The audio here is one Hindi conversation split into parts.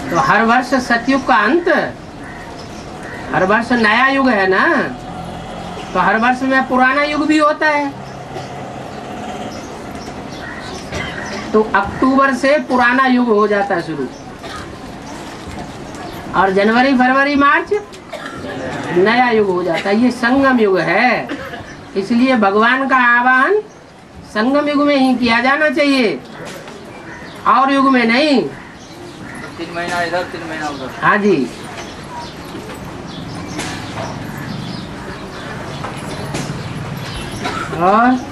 तो हर वर्ष सतयुग का अंत, हर वर्ष नया युग है ना, तो हर वर्ष में पुराना युग भी होता है। तो अक्टूबर से पुराना युग हो जाता है शुरू, और जनवरी फरवरी मार्च नया युग हो जाता है। ये संगम युग है, इसलिए भगवान का आवाहन संगम युग में ही किया जाना चाहिए, और युग में नहीं। 3 महीना इधर 3 महीना उधर। हाँ जी। और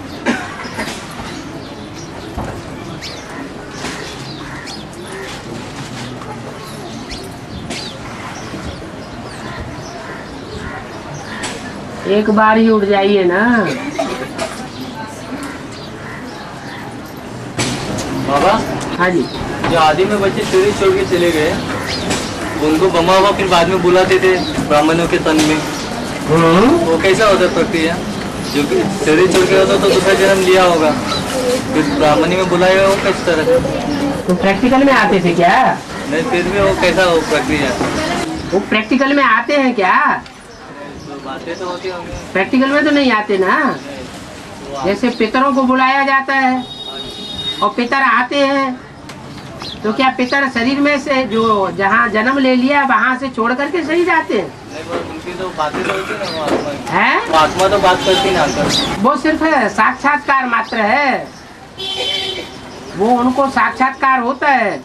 एक बार ही उठ जाइए ना। बाबा हाँ जी। जो आदि में बच्चे चोरी छोड़ के चले गए, उनको बमा हुआ फिर बाद में बुलाते थे ब्राह्मणों के तन में, वो कैसा होता प्रक्रिया? जो कि चोरी छोड़ के होता तो दूसरा जन्म लिया होगा, फिर ब्राह्मणी में बुलाया वो किस तरह? तो प्रैक्टिकल में आते थे क्या? नहीं, फिर भी वो कैसा हो प्रक्रिया? वो प्रैक्टिकल में आते हैं क्या? बातें तो होती होंगी। प्रैक्टिकल में तो नहीं आते ना। जैसे पितरों को बुलाया जाता है और पितर आते हैं, तो क्या पितर शरीर में से जो जहाँ जन्म ले लिया वहाँ से छोड़ करके सही जाते हैं? उनकी तो बातें तो होती ना, हैं? आत्मा तो बात करती ना। वो सिर्फ साक्षात्कार मात्र है, वो उनको साक्षात्कार होता है।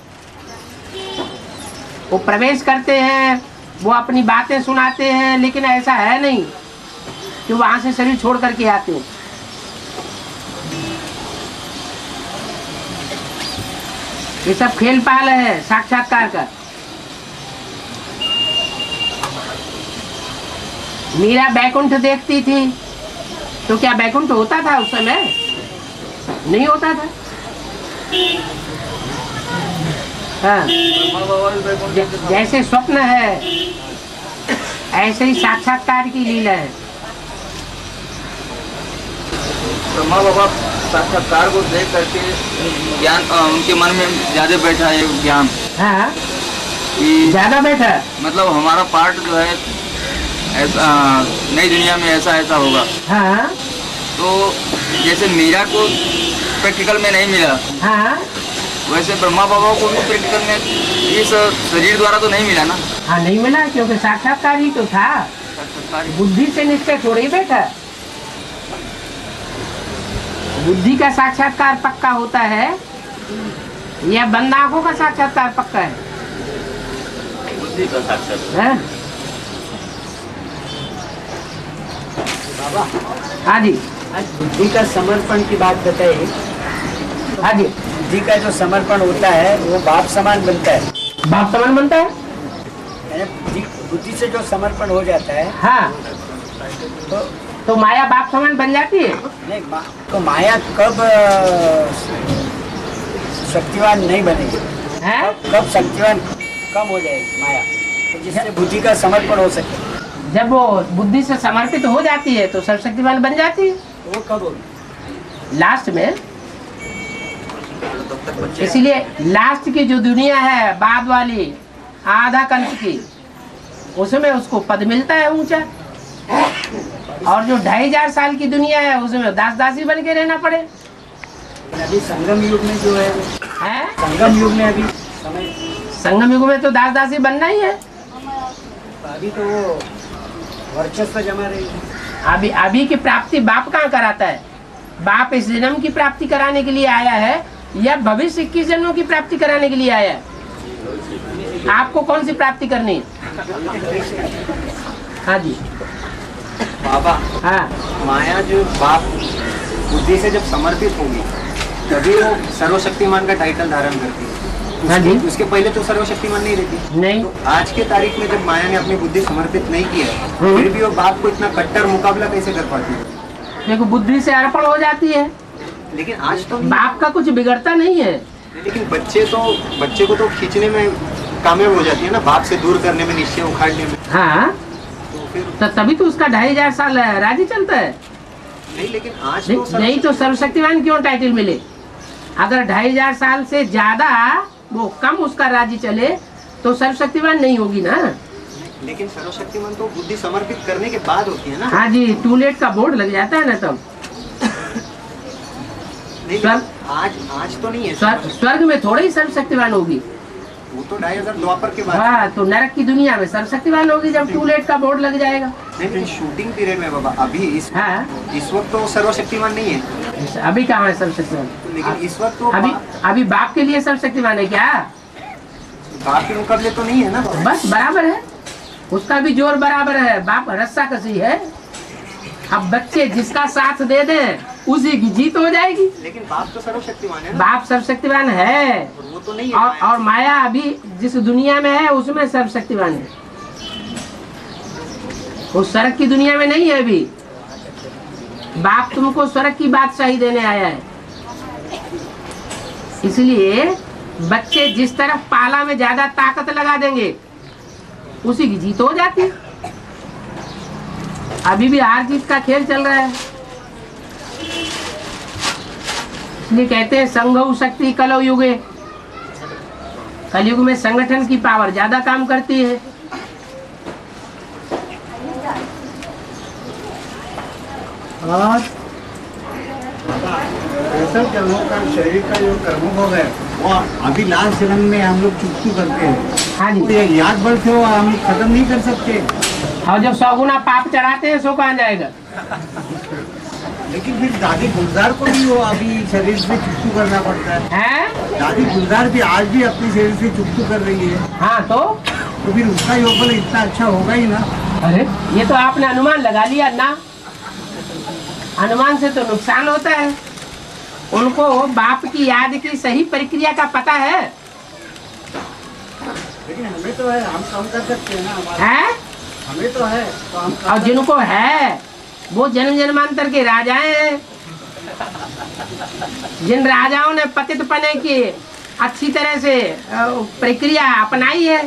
वो प्रवेश करते हैं, वो अपनी बातें सुनाते हैं, लेकिन ऐसा है नहीं कि वहां से शरीर छोड़ करके आते हैं। ये सब खेल पाल है साक्षात्कार का। मीरा बैकुंठ देखती थी, तो क्या बैकुंठ होता था उस समय? नहीं होता था। हाँ। जैसे स्वप्न है, ऐसे ही साक्षात्कार की लीला है। ब्रह्मा बाबा साक्षात्कार को देख करके ज्ञान उनके मन में ज्यादा बैठा है ज्ञान। हाँ, कि ज्यादा बैठा, मतलब हमारा पार्ट जो है ऐसा नई दुनिया में ऐसा ऐसा होगा। हाँ। तो जैसे मीरा को प्रैक्टिकल में नहीं मिला, हाँ, वैसे ब्रह्मा बाबा को भी प्रैक्टिकल में इस शरीर द्वारा तो नहीं मिला ना। हाँ, नहीं मिला, क्योंकि साक्षात्कार ही तो था। बुद्धि से निश्चय थोड़ी बैठा। बुद्धि का साक्षात्कार पक्का होता है या बंद आंखों का साक्षात्कार पक्का है? बुद्धि का साक्षात्कार। बाबा, हाँ जी। आज बुद्धि का समर्पण की बात बताइए। हाँ जी। बुद्धि का जो समर्पण होता है वो बाप समान बनता है। बाप समान बनता है? बुद्धि से जो समर्पण हो जाता है, हाँ, तो माया बाप समान बन जाती है? नहीं, तो माया कब शक्तिवान नहीं बनेगी? कब शक्तिवान कम हो जाएगी माया, तो जिससे बुद्धि का समर्पण हो सके? जब वो बुद्धि से समर्पित हो जाती है तो सर्वशक्तिवान बन जाती है। वो कब होगी? लास्ट में। इसीलिए लास्ट की जो दुनिया है, बाद वाली आधा कल्प की, उसमें उसको पद मिलता है ऊंचा, और जो 2500 साल की दुनिया है उसमें दास दासी बन के रहना पड़े। अभी संगम युग में जो है, संगम युग में अभी समय, संगम युग में तो दास दासी बनना ही है। अभी तो वो वर्चस्व जमा रही है। अभी की प्राप्ति बाप कहाँ कराता है? बाप इस जन्म की प्राप्ति कराने के लिए आया है या भविष्य 21 जन्मों की प्राप्ति कराने के लिए आया है? आपको कौन सी प्राप्ति करनी है? हाँ जी। बाबा, हाँ, माया जो बाप बुद्धि से जब समर्पित होगी तभी वो सर्वशक्तिमान का टाइटल धारण करती है। हाँ जी। उसके पहले तो सर्वशक्तिमान नहीं रहती। नहीं। तो आज के तारीख में जब माया ने अपनी बुद्धि समर्पित नहीं की है, फिर भी वो बाप को इतना कट्टर मुकाबला कैसे कर पाती है? देखो, बुद्धि से अर्पण हो जाती है, लेकिन आज तो बाप का कुछ बिगड़ता नहीं है। लेकिन बच्चे को तो खींचने में कामयाब हो जाती है ना, बाप से दूर करने में, निश्चय उखाड़ने में। हाँ, तो फिर तो तभी तो उसका 2500 साल राज्य चलता है। नहीं, लेकिन आज नहीं तो सर्वशक्तिवान क्यों टाइटल मिले? अगर 2500 साल से ज्यादा वो कम उसका राज्य चले तो सर्वशक्तिमान नहीं होगी ना। लेकिन सर्वशक्तिमान तो बुद्धि समर्पित करने के बाद होती है ना। हाँ जी, टूलेट का बोर्ड लग जाता है ना तब। नहीं, स्वर्ग आज तो नहीं है। स्वर्ग में थोड़ी ही सर्वशक्तिमान होगी, वो तो 2500 द्वापर के बाद। हाँ, तो नरक की दुनिया में सर्वशक्तिमान होगी जब टूलेट का बोर्ड लग जाएगा। नहीं, शूटिंग पीरियड में बाबा अभी इस वक्त तो सर्वशक्तिमान नहीं है। अभी कहाँ है सर्वशक्तिमान? लेकिन इस वक्त तो अभी बाप के लिए सर्वशक्तिमान है क्या? बाप के मुकाबले तो नहीं है ना। बस बराबर है, उसका भी जोर बराबर है। बाप रस्सा कसी है। अब बच्चे जिसका साथ दे दें उसी की जीत हो जाएगी। लेकिन बाप तो सर्वशक्तिमान है ना। बाप सर्वशक्तिमान है, वो तो नहीं है। और माया अभी जिस दुनिया में है उसमें सर्वशक्तिमान है, उस स्वर्ग की दुनिया में नहीं है अभी। बाप तुमको स्वर्ग की बादशाही देने आया है, इसलिए बच्चे जिस तरफ पाला में ज्यादा ताकत लगा देंगे उसी की जीत हो जाती है। अभी भी हार जीत का खेल चल रहा है, इसलिए कहते हैं संघौ शक्ति कलौ युगे। कलयुग में संगठन की पावर ज्यादा काम करती है। और सब जन्मों का शरीर का जो कर्मभोग है वो अभी लास्ट जन्म में हम लोग चुकचू करते हैं। हाँ जी, तो ये याद बल से वो हम खत्म नहीं कर सकते। और जब 100 गुना पाप चढ़ाते हैं सो कहाँ जाएगा? लेकिन फिर दादी गुलजार को भी वो अभी शरीर से चुकचू करना पड़ता है। हैं? दादी गुलजार भी आज भी अपने शरीर से चुकचू कर रही है। हाँ, तो फिर उसका योग बल इतना अच्छा होगा ही ना। अरे ये तो आपने अनुमान लगा लिया ना। अनुमान से तो नुकसान होता है। उनको बाप की याद की सही प्रक्रिया का पता है। लेकिन हमें तो है, हम काम कर सकते हैं ना। हमारा है? हमें तो है तो हम और जिनको है वो जन्म जन्मांतर के राजाएं हैं। जिन राजाओं ने पतित पने की अच्छी तरह से प्रक्रिया अपनाई है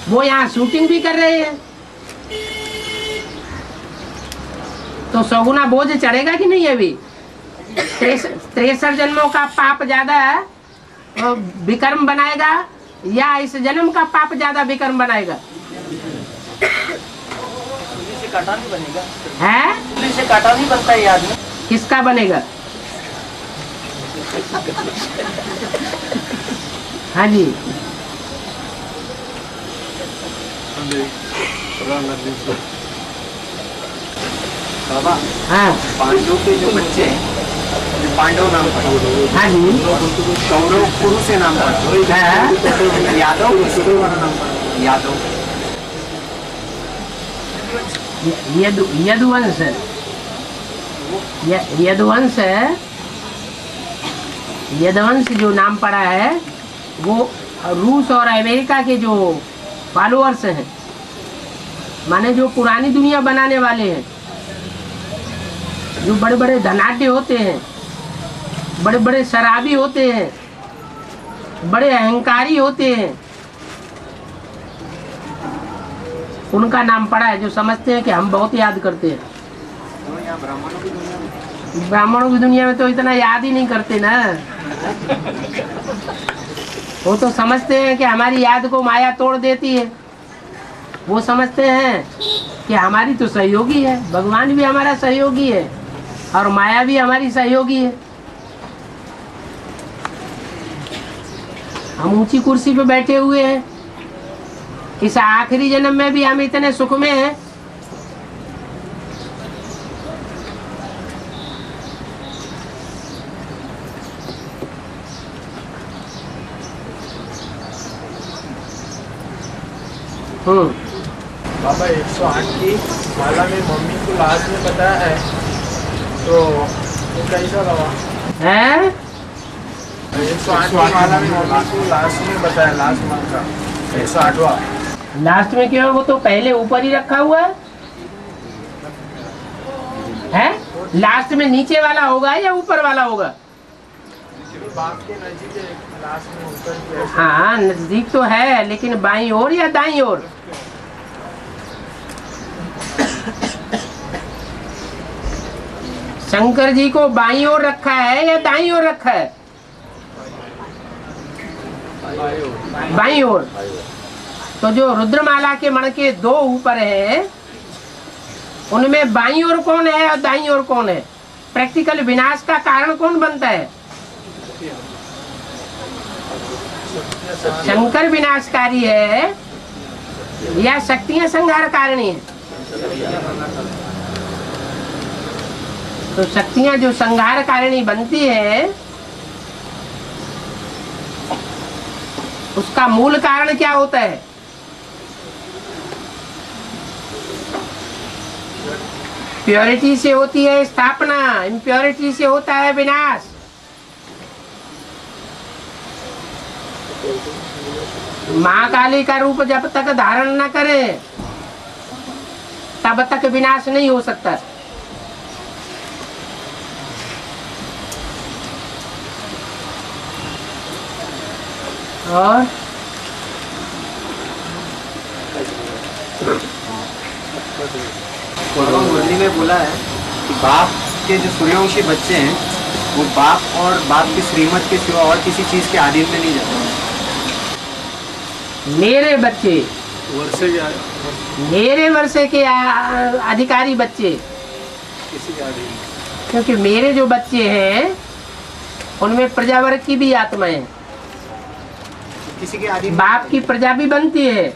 वो यहाँ शूटिंग भी कर रहे हैं। तो 100 गुना बोझ चढ़ेगा कि नहीं? अभी 63 जन्मों का पाप ज्यादा विकर्म बनाएगा या इस जन्म का पाप ज्यादा विकर्म बनाएगा? से काटा नहीं बनेगा है? पुलिस से काटा नहीं बनता है आदमी। किसका बनेगा? हाँ जी, बाबा हाँ पांडव के जो बच्चे हैं पांडव नाम पड़ा। हाँ जी, कौरव कुरु से नाम पड़ा। हाँ। यादव यदुवंश यदुवंश जो नाम पड़ा है वो रूस और अमेरिका के जो फॉलोअर्स हैं, माने जो पुरानी दुनिया बनाने वाले हैं, जो बड़े बड़े धनाढ्य होते हैं, बड़े बड़े शराबी होते हैं, बड़े अहंकारी होते हैं, उनका नाम पड़ा है। जो समझते हैं कि हम बहुत याद करते हैं। ब्राह्मणों की दुनिया में तो इतना याद ही नहीं करते ना। वो तो समझते हैं कि हमारी याद को माया तोड़ देती है। वो समझते हैं कि हमारी तो सहयोगी है, भगवान भी हमारा सहयोगी है और माया भी हमारी सहयोगी है। हम ऊंची कुर्सी पे बैठे हुए हैं, इस आखिरी जन्म में भी हम इतने सुख में हैं। बाबा 108 की माला में मम्मी को लास्ट में बताया है, तो वो कैसा लगा? हैं? 108 की माला में मम्मी को लास्ट में बताया, लास्ट मंथ का 108वां। लास्ट में क्यों? वो तो पहले ऊपर ही रखा हुआ है। हैं? लास्ट में नीचे वाला होगा या ऊपर वाला होगा? बाप के नजदीक है, लास्ट में ऊपर की ऐसे। हाँ, नजदीक तो है, लेकिन बाईं ओर या दाईं ओर? शंकर जी को बाईं ओर रखा है या दाईं ओर रखा है? बाईं ओर। तो जो रुद्रमाला के मण के दो ऊपर है, उनमें बाईं ओर कौन है और दाईं ओर कौन है? प्रैक्टिकल विनाश का कारण कौन बनता है? शंकर विनाशकारी है या शक्तियां संहार कारिणी है? तो शक्तियां जो संहार कारिणी बनती है, उसका मूल कारण क्या होता है? प्योरिटी से होती है स्थापना, इम्प्योरिटी से होता है विनाश। माँ काली का रूप जब तक धारण न करे तब तक विनाश नहीं हो सकता। और मुरली में बोला है कि बाप के जो सूर्यवंशी बच्चे हैं वो बाप और बाप की श्रीमत के सिवा और किसी चीज के अधीन में नहीं जाते। मेरे बच्चे मेरे वर्षे के अधिकारी बच्चे, क्योंकि मेरे जो बच्चे हैं उनमें प्रजावर्ग की भी आत्मा है। किसी के अधीन बाप की प्रजा भी बनती है,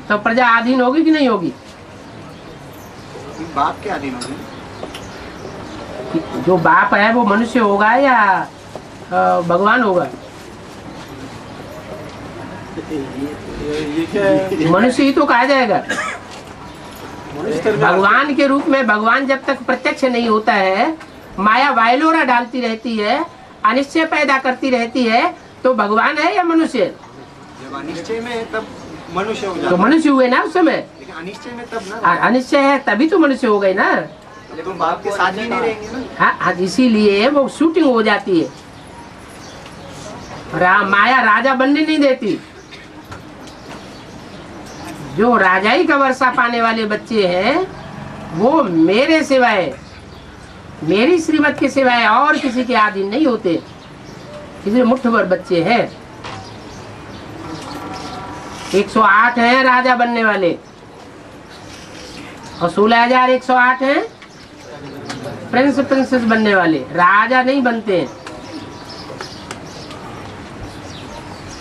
तो प्रजा अधीन होगी कि नहीं होगी? बाप के अधीन होगी। जो बाप है वो मनुष्य होगा या भगवान होगा? मनुष्य ही तो कहा जाएगा। भगवान के रूप में भगवान जब तक प्रत्यक्ष नहीं होता है, माया वायलोरा डालती रहती है, अनिश्चय पैदा करती रहती है, तो भगवान है या मनुष्य? जब अनिश्चय में है तब मनुष्य हो जाता तो मनुष्य हुए ना उस समय। लेकिन अनिश्चय में तब ना, अनिश्चय है तभी तो मनुष्य हो गए ना। लेकिन बाप के साथ ही नहीं रहेंगे ना। हाँ, इसीलिए वो शूटिंग हो जाती है। माया राजा बनने नहीं देती। जो राजाई का वर्षा पाने वाले बच्चे हैं वो मेरे सिवाय, मेरी श्रीमत के सिवाय और किसी के अधीन नहीं होते। इसलिए मुट्ठ भर बच्चे हैं। 108 हैं राजा बनने वाले और 16,108 हैं प्रिंस प्रिंसेस बनने वाले। राजा नहीं बनते हैं।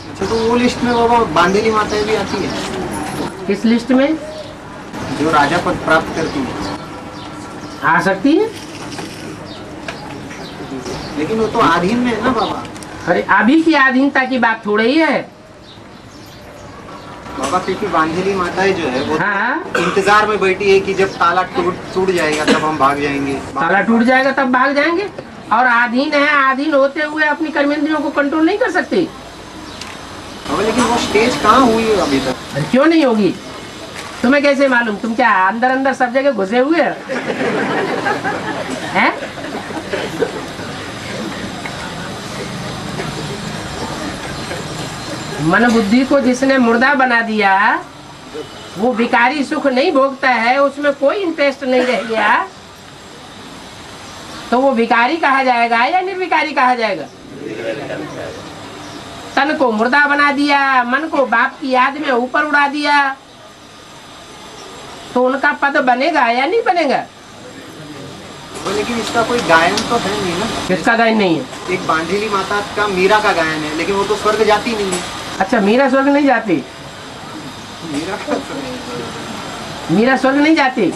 अच्छा, तो वो लिस्ट में बाबा बांधेली माताएं भी आती है? किस लिस्ट में? जो राजा पद प्राप्त करती है। आ सकती है, लेकिन वो तो अधीन में है ना बाबा। अरे अभी की अधीनता की बात थोड़ी ही है बाबा, क्योंकि बांधेली माताएं जो है वो हाँ, इंतजार में बैठी है कि जब ताला टूट जाएगा तब हम भाग जाएंगे। ताला टूट जाएगा तब भाग जाएंगे। और अधीन है, अधीन होते हुए अपनी कर्मेंद्रियों को कंट्रोल नहीं कर सकती। लेकिन वो स्टेज कहाँ हुई है अभी तक? अरे क्यों नहीं होगी? तुम्हें कैसे मालूम? तुम क्या अंदर अंदर सब जगह घुसे हुए हैं? मन बुद्धि को जिसने मुर्दा बना दिया वो विकारी सुख नहीं भोगता है, उसमें कोई इंटरेस्ट नहीं रह गया, तो वो विकारी कहा जाएगा या निर्विकारी कहा जाएगा? तन को मुर्दा बना दिया, मन को बाप की याद में ऊपर उड़ा दिया, तो उनका पद बनेगा या नहीं बनेगा? लेकिन इसका कोई गायन तो है नहीं ना। किसका गायन नहीं है? एक बांधेली माता का मीरा का गायन है, लेकिन वो तो स्वर्ग जाती नहीं है। अच्छा, मीरा स्वर्ग नहीं जाती? मीरा स्वर्ग नहीं जाती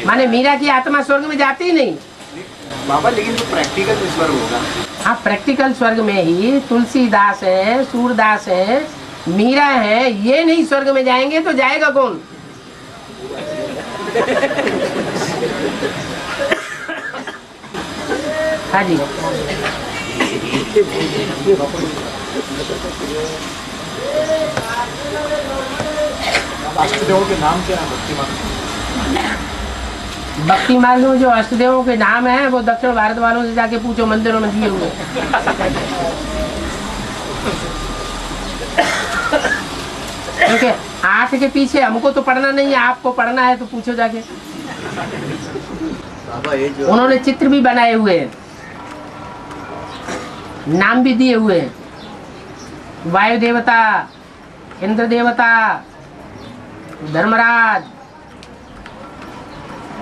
माने मीरा की आत्मा स्वर्ग में जाती ही नहीं बाबा। लेकिन तो प्रैक्टिकल स्वर्ग होगा। हाँ, प्रैक्टिकल स्वर्ग में ही तुलसीदास है, सूरदास है, मीरा है, ये नहीं स्वर्ग में जाएंगे तो जाएगा कौन? हाँ जी। अष्टदेवों के नाम क्या है? भक्ति मार्ग में जो अष्टदेवों के नाम है वो दक्षिण भारत वालों से जाके पूछो, मंदिरों में दिए हुए। क्योंकि 8 के पीछे हमको तो पढ़ना नहीं है, आपको पढ़ना है तो पूछो जाके। उन्होंने चित्र भी बनाए हुए हैं, नाम भी दिए हुए हैं। वायु देवता, इंद्र देवता, धर्मराज,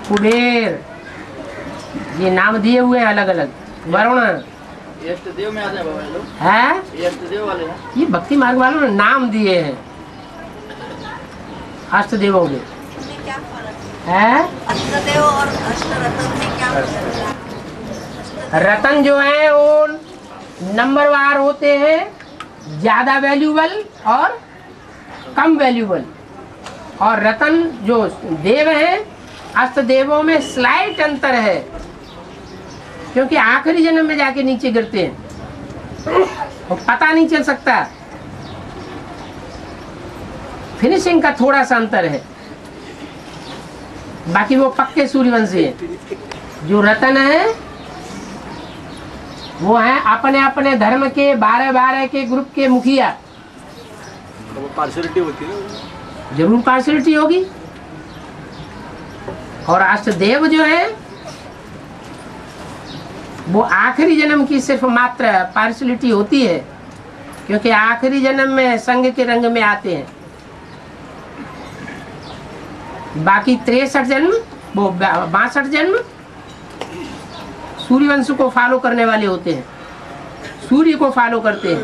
कुबेर, ये नाम दिए हुए हैं अलग अलग। वरुण देव में आते हैं बाबा लोग, है, देव वाले हैं। ये भक्ति मार्ग वालों ने नाम दिए हैं अष्ट देवों के। इसमें क्या फर्क है अष्टदेव और अष्टरत्न में क्या फर्क है? रतन जो है वो नंबरवार होते हैं, ज्यादा वैल्यूबल और कम वैल्यूबल। और रतन जो देव है, अष्ट देवों में स्लाइट अंतर है, क्योंकि आखिरी जन्म में जाके नीचे गिरते हैं, वो पता नहीं चल सकता। फिनिशिंग का थोड़ा सा अंतर है, बाकी वो पक्के सूर्यवंशी है। जो रतन है वो है अपने अपने धर्म के 12-12 के ग्रुप के मुखिया। वो पार्शलिटी होती है, जरूर पार्शलिटी होगी। और अष्टदेव जो है वो आखिरी जन्म की सिर्फ मात्र पार्शलिटी होती है, क्योंकि आखिरी जन्म में संघ के रंग में आते हैं। बाकी 63 जन्म, वो 62 जन्म सूर्यवंश को फॉलो करने वाले होते हैं, सूर्य को फॉलो करते हैं।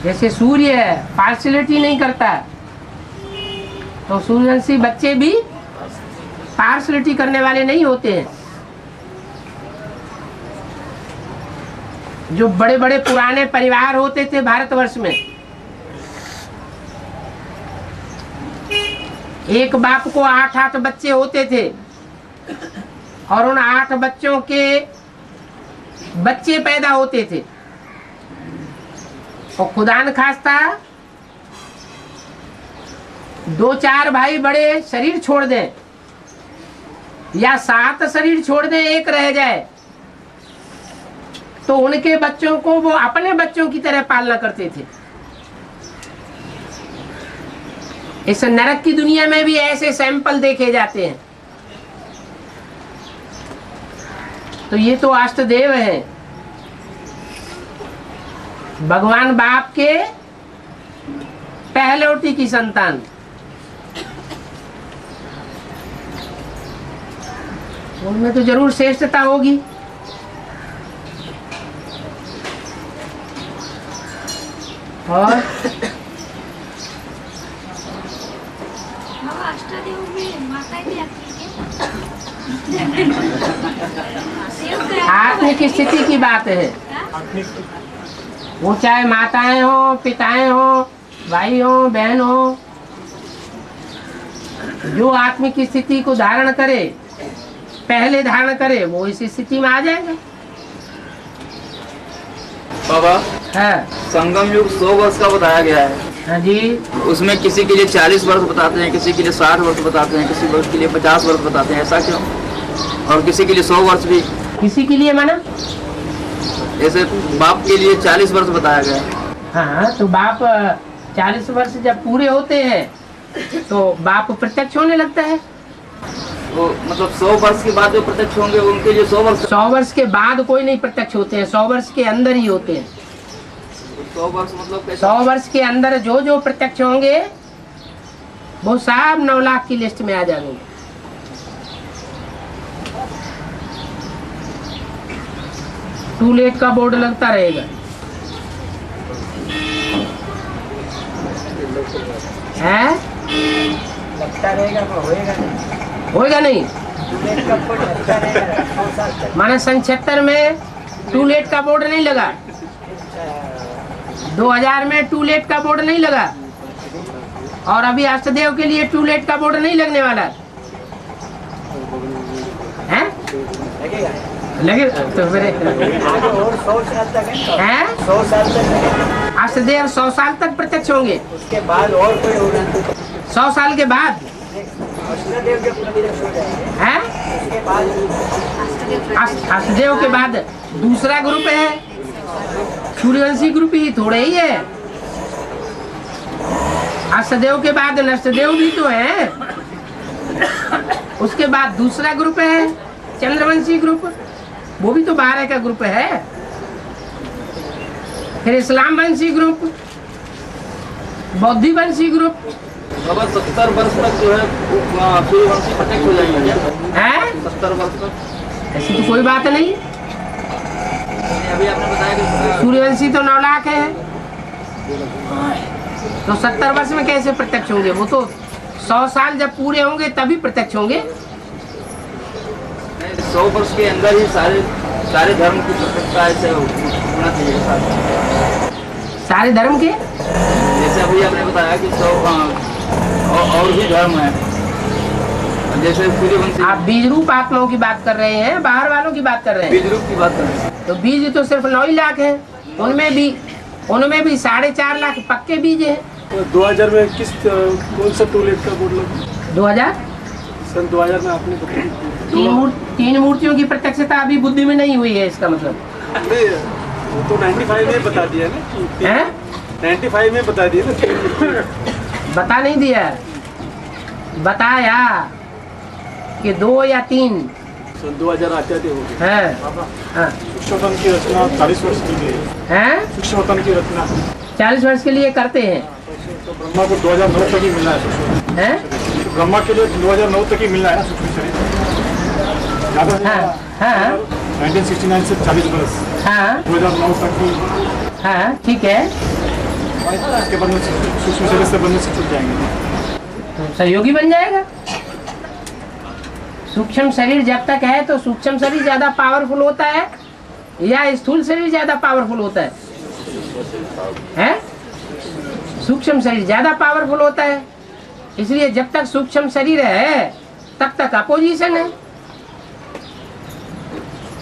जैसे सूर्य पार्शलिटी नहीं करता, तो सूर्यवंशी बच्चे भी पार्शलिटी करने वाले नहीं होते हैं। जो बड़े बड़े पुराने परिवार होते थे भारतवर्ष में, एक बाप को 8-8 बच्चे होते थे, और उन 8 बच्चों के बच्चे पैदा होते थे। और खुदा न खास्ता 2-4 भाई बड़े शरीर छोड़ दें, या 7 शरीर छोड़ दें, एक रह जाए, तो उनके बच्चों को वो अपने बच्चों की तरह पालना करते थे। इस नरक की दुनिया में भी ऐसे सैंपल देखे जाते हैं। तो ये तो अष्टदेव हैं, भगवान बाप के पहलौटी की संतान। उनमें तो जरूर श्रेष्ठता होगी। और अष्टदेव में माता भी आती है। आत्मिक स्थिति की बात है। वो चाहे माताएं हो, पिताएं हो, भाई हो, बहन हो, जो आत्मिक स्थिति को धारण करे, पहले धारण करे, वो इस स्थिति में आ जाएगा। बाबा है संगम युग 100 वर्ष का बताया गया है। हाँ जी। उसमें किसी के लिए 40 वर्ष बताते हैं, किसी के लिए 60 वर्ष बताते हैं, किसी वर्ष के लिए 50 वर्ष बताते हैं। ऐसा क्यों? और किसी के लिए 100 वर्ष भी। किसी के लिए माना? जैसे बाप के लिए 40 वर्ष बताया गया है। हाँ, तो बाप 40 वर्ष जब पूरे होते हैं तो बाप प्रत्यक्ष होने लगता है। तो मतलब 100 वर्ष के बाद जो प्रत्यक्ष होंगे उनके लिए 100 वर्ष। 100 वर्ष के बाद कोई नहीं प्रत्यक्ष होते हैं, 100 वर्ष के अंदर ही होते हैं। 100 वर्ष मतलब 100 वर्ष के अंदर जो जो प्रत्यक्ष होंगे वो सब 9 लाख की लिस्ट में आ जाएंगे। टू लेट का बोर्ड लगता रहेगा। है? लगता रहेगा पर होएगा नहीं। होएगा नहीं। टूलेट का बोर्ड लगता रहेगा 100 साल तक। माना 76 में टू लेट का बोर्ड नहीं लगा, 2000 में टू लेट का बोर्ड नहीं लगा, और अभी अष्टदेव के लिए टू लेट का बोर्ड नहीं लगने वाला है। लगेगा लगे तो फिर आगे और 100 साल तक है। 100 साल तक लगेगा। अष्टदेव 100 साल तक प्रत्यक्ष होंगे। उसके बाद और कोई होगा 100 साल के बाद अष्टदेव जब प्रत्यक्ष हो जाएंगे है। उसके बाद अष्टदेव के बाद दूसरा ग्रुप है, सूर्यवंशी ग्रुप ही थोड़े ही है। अष्टदेव के बाद नष्टदेव भी तो है। उसके बाद दूसरा ग्रुप है चंद्रवंशी ग्रुप। वो भी तो 12 का ग्रुप है। फिर इस्लाम वंशी ग्रुप, बौद्धि वंशी ग्रुप बाबा 70 वर्ष तक जो है सूर्यवंशी प्रत्यक्ष हो जाएंगे क्या? है। 70 वर्ष तक ऐसी तो कोई बात नहीं। अभी आपने बताया कि सूर्यवंशी तो 9 लाख है, तो 70 वर्ष में कैसे प्रत्यक्ष होंगे? वो तो 100 साल जब पूरे होंगे तभी प्रत्यक्ष होंगे। 100 वर्ष के अंदर ही सारे धर्म की प्रत्यक्षता ऐसे होना चाहिए। सारे धर्म के, जैसे अभी आपने बताया कि 100 और भी धर्म है, जैसे सूर्यवंशी। आप बीज रूप आत्माओं की बात कर रहे हैं, बाहर वालों की बात कर रहे हैं। बीज रूप की बात कर रहे हैं। तो बीज तो सिर्फ 9 ही लाख है, उनमें भी 4.5 लाख पक्के बीज है। तो 2000 में कौन सा टूलेट का बोर्ड लगा? 2000 सन 2000 में आपने बताया 3 मूर्तियों की प्रत्यक्षता अभी बुद्धि में नहीं हुई है, इसका मतलब नहीं, वो तो 95 में बता दिया ना। है, 95 में बता दिया ना। बता नहीं दिया, बताया कि 2 या 3 सन 2000 आते हो गए। है। हाँ। सूक्ष्मतन की रचना 40 वर्ष की गई है। हैं? सूक्ष्मतन की रचना 40 वर्ष के लिए करते हैं। तो ब्रह्मा को 2009 तक ही मिलना है सूक्ष्म। हैं? तो ब्रह्मा के लिए 2009 तक ही मिलना है ना सूक्ष्म शरीर। ज़्यादा से हाँ, ज़्यादा हाँ, 1969 से 40 वर्ष, हाँ, 2009 तक ही। हाँ, ठीक है। उसके बाद में सूक्ष्म शरीर से बनने से छूट जाएंगे। तो सहयोगी बन जाएगा। सूक्ष्म शरीर जब तक है तो सूक्ष्म शरीर ज्यादा पावरफुल होता है या स्थूल शरीर ज्यादा पावरफुल होता है? हैं? सूक्ष्म शरीर ज्यादा पावरफुल होता है, इसलिए जब तक सूक्ष्म शरीर है तब तक अपोजिशन है।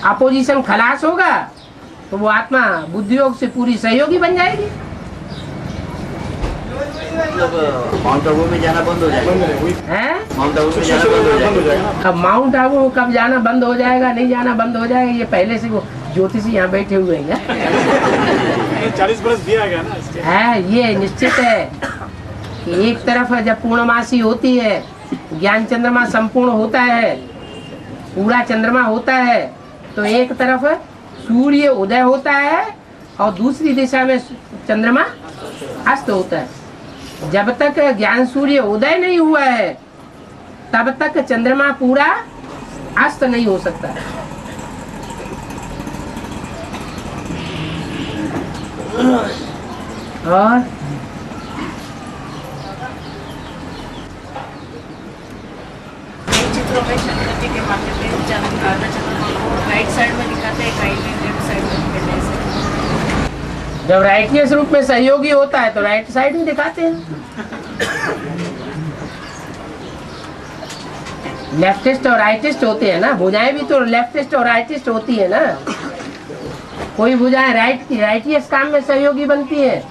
अपोजिशन खलास होगा तो वो आत्मा बुद्धि योग से पूरी सहयोगी बन जाएगी। मतलब माउंट आबू में जाना बंद हो जाएगा। हैं? माउंट आबू में जाना बंद हो जाएगा। अब माउंट आबू कब जाना बंद हो जाएगा, नहीं जाना बंद हो जाएगा, ये पहले से वो ज्योतिषी यहाँ बैठे हुए हैं। 40 वर्ष दिया गया ना इसके। है, ये निश्चित है कि एक तरफ जब पूर्णमासी होती है, ज्ञान चंद्रमा संपूर्ण होता है, पूरा चंद्रमा होता है, तो एक तरफ सूर्य उदय होता है और दूसरी दिशा में चंद्रमा अस्त होता है। जब तक ज्ञान सूर्य उदय नहीं हुआ है तब तक चंद्रमा पूरा अस्त नहीं हो सकता। और चित्रों में शंकर जी के माथे पे आधा चंद्रमा को राइट साइड में दिखाते हैं, कहीं भी लेफ्ट साइड में दिखाते हैं। जब राइटियस रूप में सहयोगी होता है तो राइट साइड में दिखाते हैं। लेफ्टिस्ट और राइटिस्ट होते हैं ना, भुजाएं भी तो लेफ्टिस्ट और राइटिस्ट होती है ना। कोई भुजाएं राइटियस काम में सहयोगी बनती है,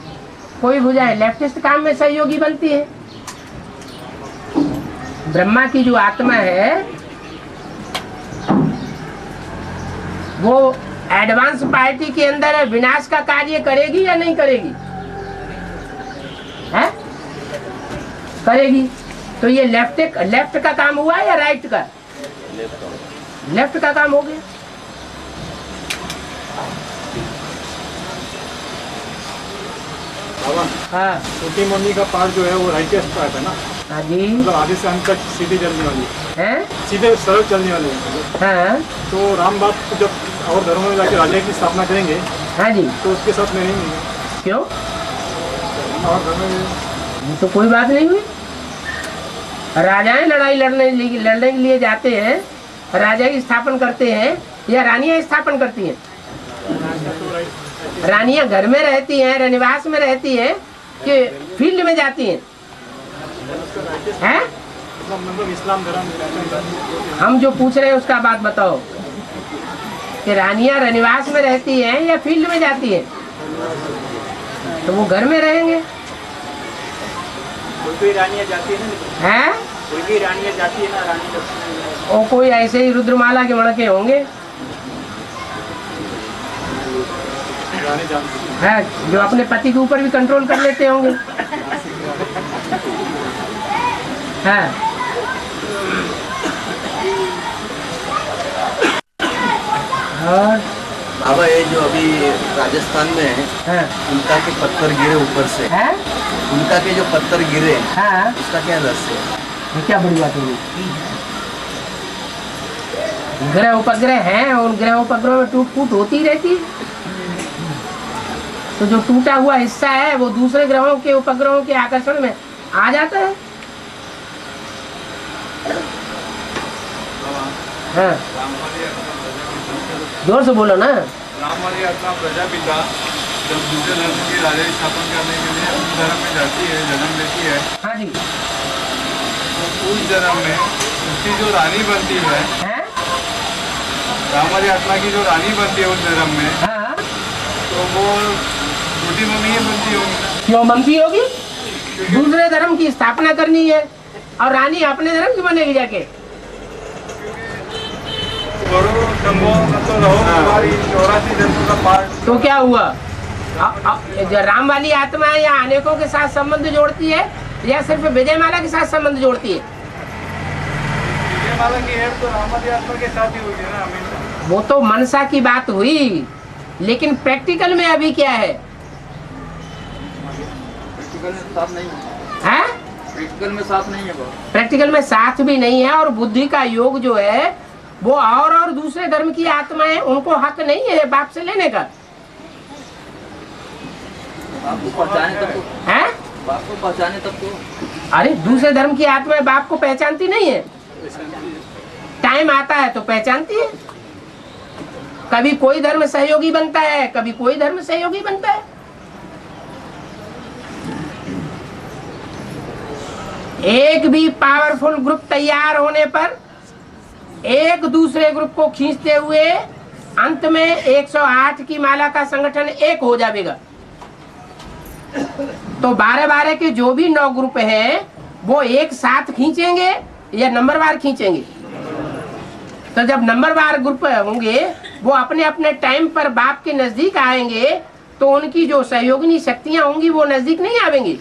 कोई भुजाएं लेफ्टिस्ट काम में सहयोगी बनती है। ब्रह्मा की जो आत्मा है वो एडवांस पार्टी के अंदर विनाश का कार्य करेगी या नहीं करेगी? है? करेगी। तो ये लेफ्ट का काम हुआ या राइट का? लेफ्ट का काम हो गया। हाँ छोटी मम्मी का पार्ट जो है वो राइटेस्ट पार्ट है ना। हाँ जी। मतलब आगे से अंत तक सीधे चलने वाली है। सीधे सरल चलने वाली है। हाँ तो राम बाप जब और धर्मों में जाके राजा की स्थापना करेंगे हाँ जी। तो उसके साथ में रहेंगे। क्यों? और धर्म में ये तो कोई बात नहीं हुई। राजाएं लड़ाई लड़ने के लिए जाते हैं, राजा की स्थापन करते हैं या रानियां स्थापन करती हैं? रानियां घर में रहती हैं, रनिवास में रहती हैं कि फील्ड में जाती हैं? हैं? मतलब इस्लाम धर्म। हम जो पूछ रहे हैं उसका बात बताओ कि रानियां रनिवास में रहती हैं या फील्ड में जाती हैं? तो वो घर में रहेंगे। कोई रानियां जाती है ना, हैं? कोई भी रानियां जाती है ना, रानी लक्ष्मी। और कोई ऐसे ही रुद्रमाला के मणके होंगे है जो अपने पति के ऊपर भी कंट्रोल कर लेते होंगे। है और बाबा ये जो अभी राजस्थान में है, हाँ उनका के पत्थर गिरे ऊपर से, है उनका के जो पत्थर गिरे हाँ, उसका क्या रहस्य है? ये क्या बड़ी बात होगी। ग्रह उपग्रह हैं, उन ग्रह उपग्रहों में टूट फूट होती ही रहती है। तो जो टूटा हुआ हिस्सा है वो दूसरे ग्रहों के उपग्रहों के आकर्षण में आ जाता है। हाँ जोर से बोलो ना। रामवाली यात्रा प्रजापिता जब दूसरे धर्म की राज्य स्थापन करने के लिए उस धर्म में जाती है, जन्म लेती है, हाँ जी तो उस जन्म में उसकी जो रानी बनती है, हैं? रामवाली यात्रा की जो रानी बनती है उस धर्म में, हाँ तो वो छोटी मम्मी ही बनती होगी ना। क्यों बनती होगी? दूसरे धर्म की स्थापना करनी है और रानी अपने धर्म की बनेगी जाके। बड़ो डम्बो तो रहो हमारी 84 जन्म का पाठ। तो क्या हुआ? जो राम वाली आत्मा है या अनेकों के साथ संबंध जोड़ती है या सिर्फ विजयमाला के साथ संबंध जोड़ती है? विजयमाला की हेड तो रामवाली यात्रा के साथ ही होगी ना हमेशा। वो तो मनसा की बात हुई, लेकिन प्रैक्टिकल में अभी क्या है? प्रैक्टिकल में साथ नहीं है। हैं? प्रैक्टिकल में साथ नहीं है। प्रैक्टिकल में साथ भी नहीं है और बुद्धि का योग जो है वो और दूसरे धर्म की आत्माएं, उनको हक नहीं है बाप से लेने का। आपको पहचाने तब तो, हैं? बाप को पहचाने तब तो। अरे दूसरे धर्म की आत्माएं बाप को पहचानती नहीं है, टाइम आता है तो पहचानती है। कभी कोई धर्म सहयोगी बनता है, कभी कोई धर्म सहयोगी बनता है। एक भी पावरफुल ग्रुप तैयार होने पर एक दूसरे ग्रुप को खींचते हुए अंत में 108 की माला का संगठन एक हो जाएगा। तो 12-12 के जो भी 9 ग्रुप हैं वो एक साथ खींचेंगे या नंबरवार खींचेंगे। तो जब नंबरवार ग्रुप होंगे वो अपने अपने टाइम पर बाप के नजदीक आएंगे तो उनकी जो सहयोगिनी शक्तियां होंगी वो नजदीक नहीं आवेंगी।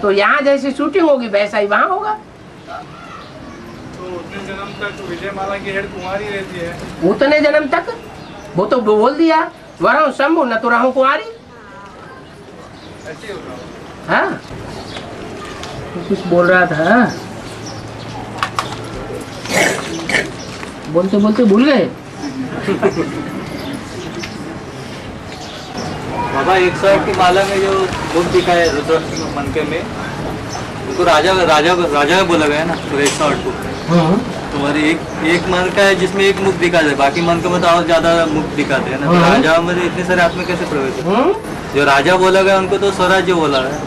तो यहाँ जैसी शूटिंग होगी वैसा ही वहां होगा। तो उतने जन्म तक विजयमाला की हेड कुमारी रहती है। उतने जन्म तक वो तो बोल दिया, वरहूं शंभु न तो रहूं कुंवारी। ऐसे ही होगा। हाँ तो कुछ बोल रहा था, बोलते बोलते भूल गए। बाबा 108 की माला में जो मुख दिखा है रुद्राक्ष में मनके में, उनको राजा राजा राजा में बोला गया है ना, तो 108 को। तो और एक मन का है जिसमें एक मुख दिखा जाए, बाकी मन का में तो और ज्यादा मुख दिखाते हैं ना। तो राजा में इतने सारे आत्मा कैसे प्रवेश है? जो राजा बोला गया उनको तो स्वराज्य बोला है,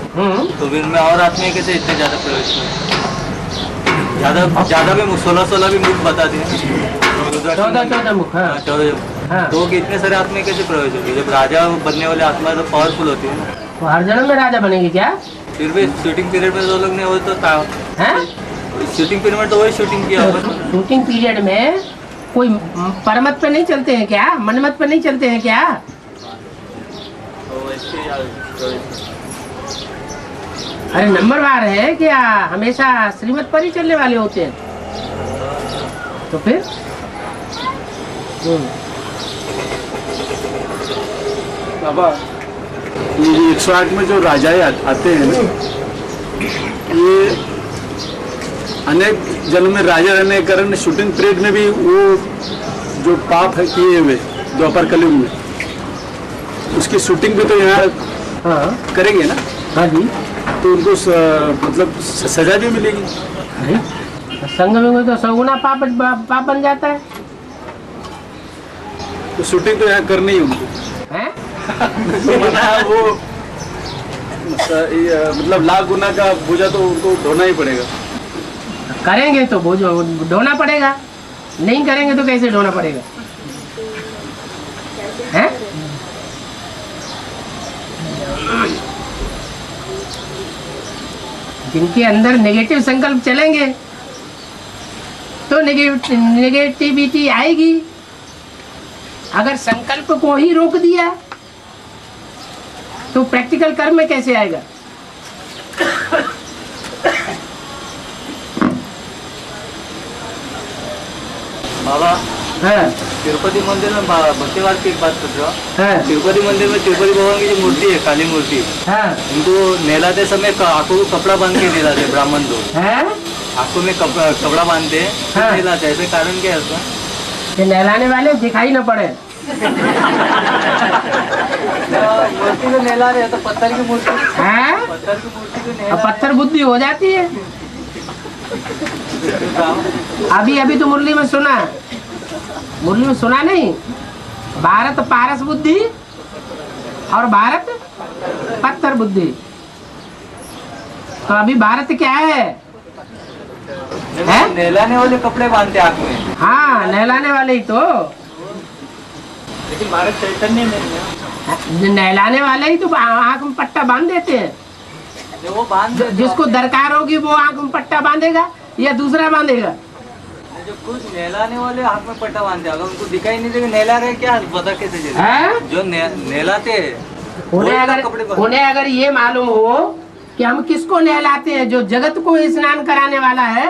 तो इनमें और आत्मा कैसे इतने ज्यादा प्रवेश हुए? ज्यादा भी 16 भी मुख बता दिए, 14 मुख। हाँ। 14। तो इतने सारे आत्मा कैसे प्रवेश होगी? जब राजा बनने वाले आत्मा तो पावरफुल होती है ना। तो हर जन्म में राजा बनेगी क्या? फिर भी शूटिंग पीरियड में जो लोग ने वो तो था, हैं? शूटिंग पीरियड में तो वही शूटिंग किया। शूटिंग पीरियड में कोई परमत पे नहीं चलते हैं क्या? मनमत पे नहीं चलते हैं क्या? अरे नंबरवार है क्या? हमेशा श्रीमत पर ही चलने वाले होते हैं। तो फिर बाबा ये 108 में जो राजाएं आते हैं ना, ये अनेक जन्म में राजा रहने के कारण शूटिंग पीरियड में भी वो जो पाप है किए हुए द्वापर कलयुग में, उसकी शूटिंग भी तो यहाँ हाँ करेंगे ना। हाँ जी। तो उनको मतलब सजा भी मिलेगी। नहीं संग में कोई तो सगुना पाप बन जाता है। तो शूटिंग तो यहाँ करनी ही उनको हैं? वो मतलब लाख गुना का बोझा तो उनको ढोना ही पड़ेगा। करेंगे तो बोझ ढोना पड़ेगा, नहीं करेंगे तो कैसे ढोना पड़ेगा? हैं? जिनके अंदर नेगेटिव संकल्प चलेंगे तो नेगेटिविटी आएगी। अगर संकल्प को ही रोक दिया तो प्रैक्टिकल कर्म में कैसे आएगा? बाबा हाँ तिरुपति मंदिर में भक्तिवाद की एक बात कर रहा हूँ। हाँ तिरुपति मंदिर में तिरुपति भगवान की जो मूर्ति है, काली मूर्ति, हाँ उनको नहलाते समय आंखों को कपड़ा बांध के नहलाते ब्राह्मण लोग, हाँ आंखों में कपड़ा बांधते हैं, हाँ। नहलाते हैं। ऐसे कारण क्या है उसका? कि नहलाने वाले दिखाई न पड़े। मूर्ति को नहला रहे हैं तो पत्थर की मूर्ति, हाँ पत्थर की मूर्ति को और नहला पत्थर बुद्धि हो जाती है। अभी अभी तो मुरली में सुना, मुरली में सुना नहीं, भारत पारस बुद्धि और भारत पत्थर बुद्धि। तो अभी भारत क्या है? नहलाने वाले कपड़े बांधते आंख में, हाँ नहलाने वाले ही तो, लेकिन भारत चैतन्य में नहलाने वाले ही तो आंख में पट्टा बांध देते हैं। जो वो बांध देते हैं, जिसको दरकार होगी वो आंख में पट्टा बांधेगा या दूसरा बांधेगा। जो कुछ नहलाने वाले हाथ में पट्टा बांधते हैं, अगर उनको दिखाई नहीं देगा नहला रहे क्या, पता कैसे चलेगा? हैं? जो नहलाते हैं उन्हें अगर ये मालूम हो कि हम किसको नहलाते हैं, जो जगत को स्नान कराने वाला है,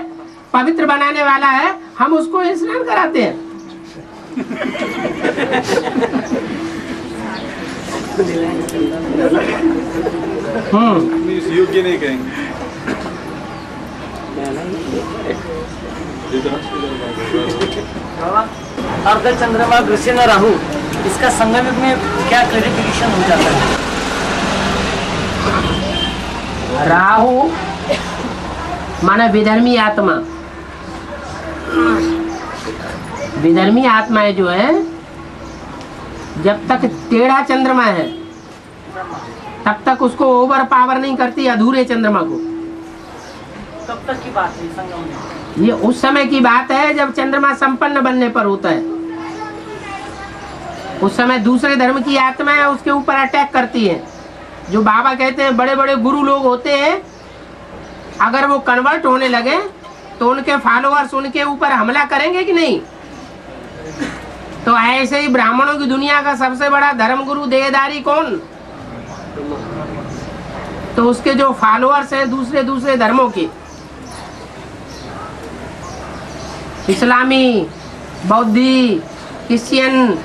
पवित्र बनाने वाला है, हम उसको स्नान कराते हैं। योग्य नहीं कहेंगे। अर्ध चंद्रमा वृषि न राहु, इसका संगम में क्या क्लैरिफिकेशन हो जाता है? राहु माना विधर्मी आत्मा, विधर्मी आत्माएं जो है जब तक टेढ़ा चंद्रमा है तब तक उसको ओवर पावर नहीं करती अधूरे चंद्रमा को। कब तक की बात है संगम में? ये उस समय की बात है जब चंद्रमा संपन्न बनने पर होता है। उस समय दूसरे धर्म की आत्माएं उसके ऊपर अटैक करती हैं। जो बाबा कहते हैं बड़े बड़े गुरु लोग होते हैं, अगर वो कन्वर्ट होने लगे तो उनके फॉलोअर्स उनके ऊपर हमला करेंगे कि नहीं? तो ऐसे ही ब्राह्मणों की दुनिया का सबसे बड़ा धर्म गुरु देहधारी कौन? तो उसके जो फॉलोअर्स हैं दूसरे दूसरे धर्मों के, इस्लामी, बौद्धि, क्रिश्चियन,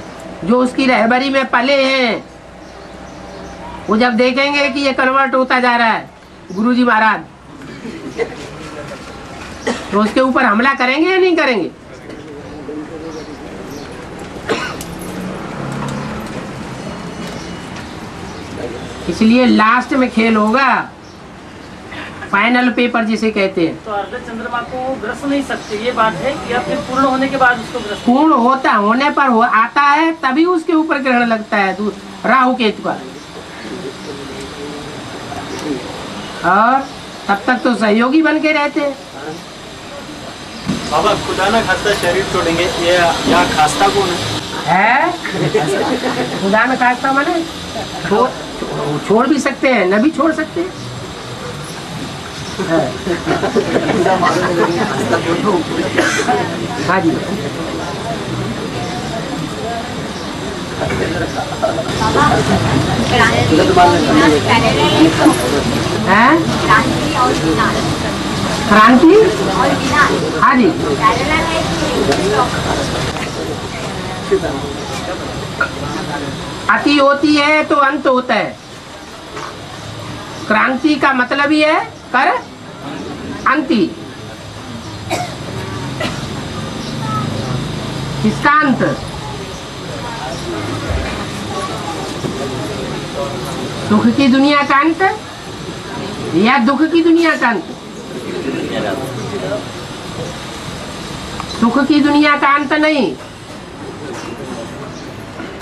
जो उसकी रहबरी में पले हैं, वो जब देखेंगे कि ये कन्वर्ट होता जा रहा है गुरुजी महाराज, तो उसके ऊपर हमला करेंगे या नहीं करेंगे? इसलिए लास्ट में खेल होगा, फाइनल पेपर जिसे कहते हैं। तो अर्ध चंद्रमा को ग्रस नहीं सकते, ये बात है कि फिर पूर्ण होने के बाद उसको ग्रस पूर्ण होता होने पर आता है तभी उसके ऊपर ग्रहण लगता है राहु केतु का, और तब तक तो सहयोगी बन के रहते हैं। बाबा खुदा ना खास्ता शरीर छोड़ेंगे, ये यहाँ खास्ता कौन है? खुदा न खास्ता माने छोड़ भी सकते हैं, न भी छोड़ सकते हैं। हाँ जी क्रांति, हाँ जी अति होती है तो अंत होता है। क्रांति का मतलब ही है कर अंति, किसका अंत? सुख की दुनिया का अंत या दुख की दुनिया का अंत? सुख की दुनिया का अंत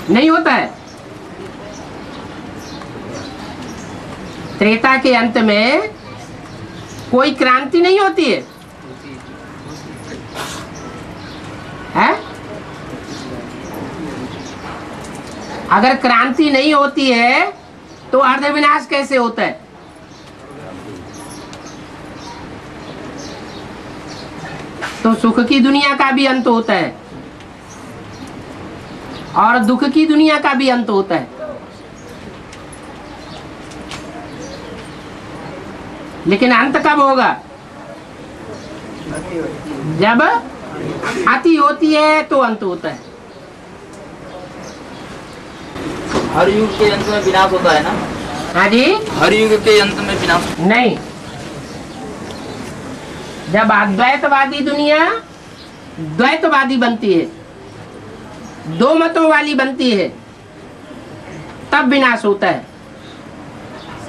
नहीं होता है। त्रेता के अंत में कोई क्रांति नहीं होती है, अगर क्रांति नहीं होती है तो अर्धविनाश कैसे होता है? तो सुख की दुनिया का भी अंत होता है और दुख की दुनिया का भी अंत होता है, लेकिन अंत कब होगा? जब अति होती है तो अंत होता है। हर युग के अंत में विनाश होता है ना? हाँ जी, हर युग के अंत में विनाश। नहीं, जब अद्वैतवादी दुनिया द्वैतवादी बनती है, दो मतों वाली बनती है, तब विनाश होता है।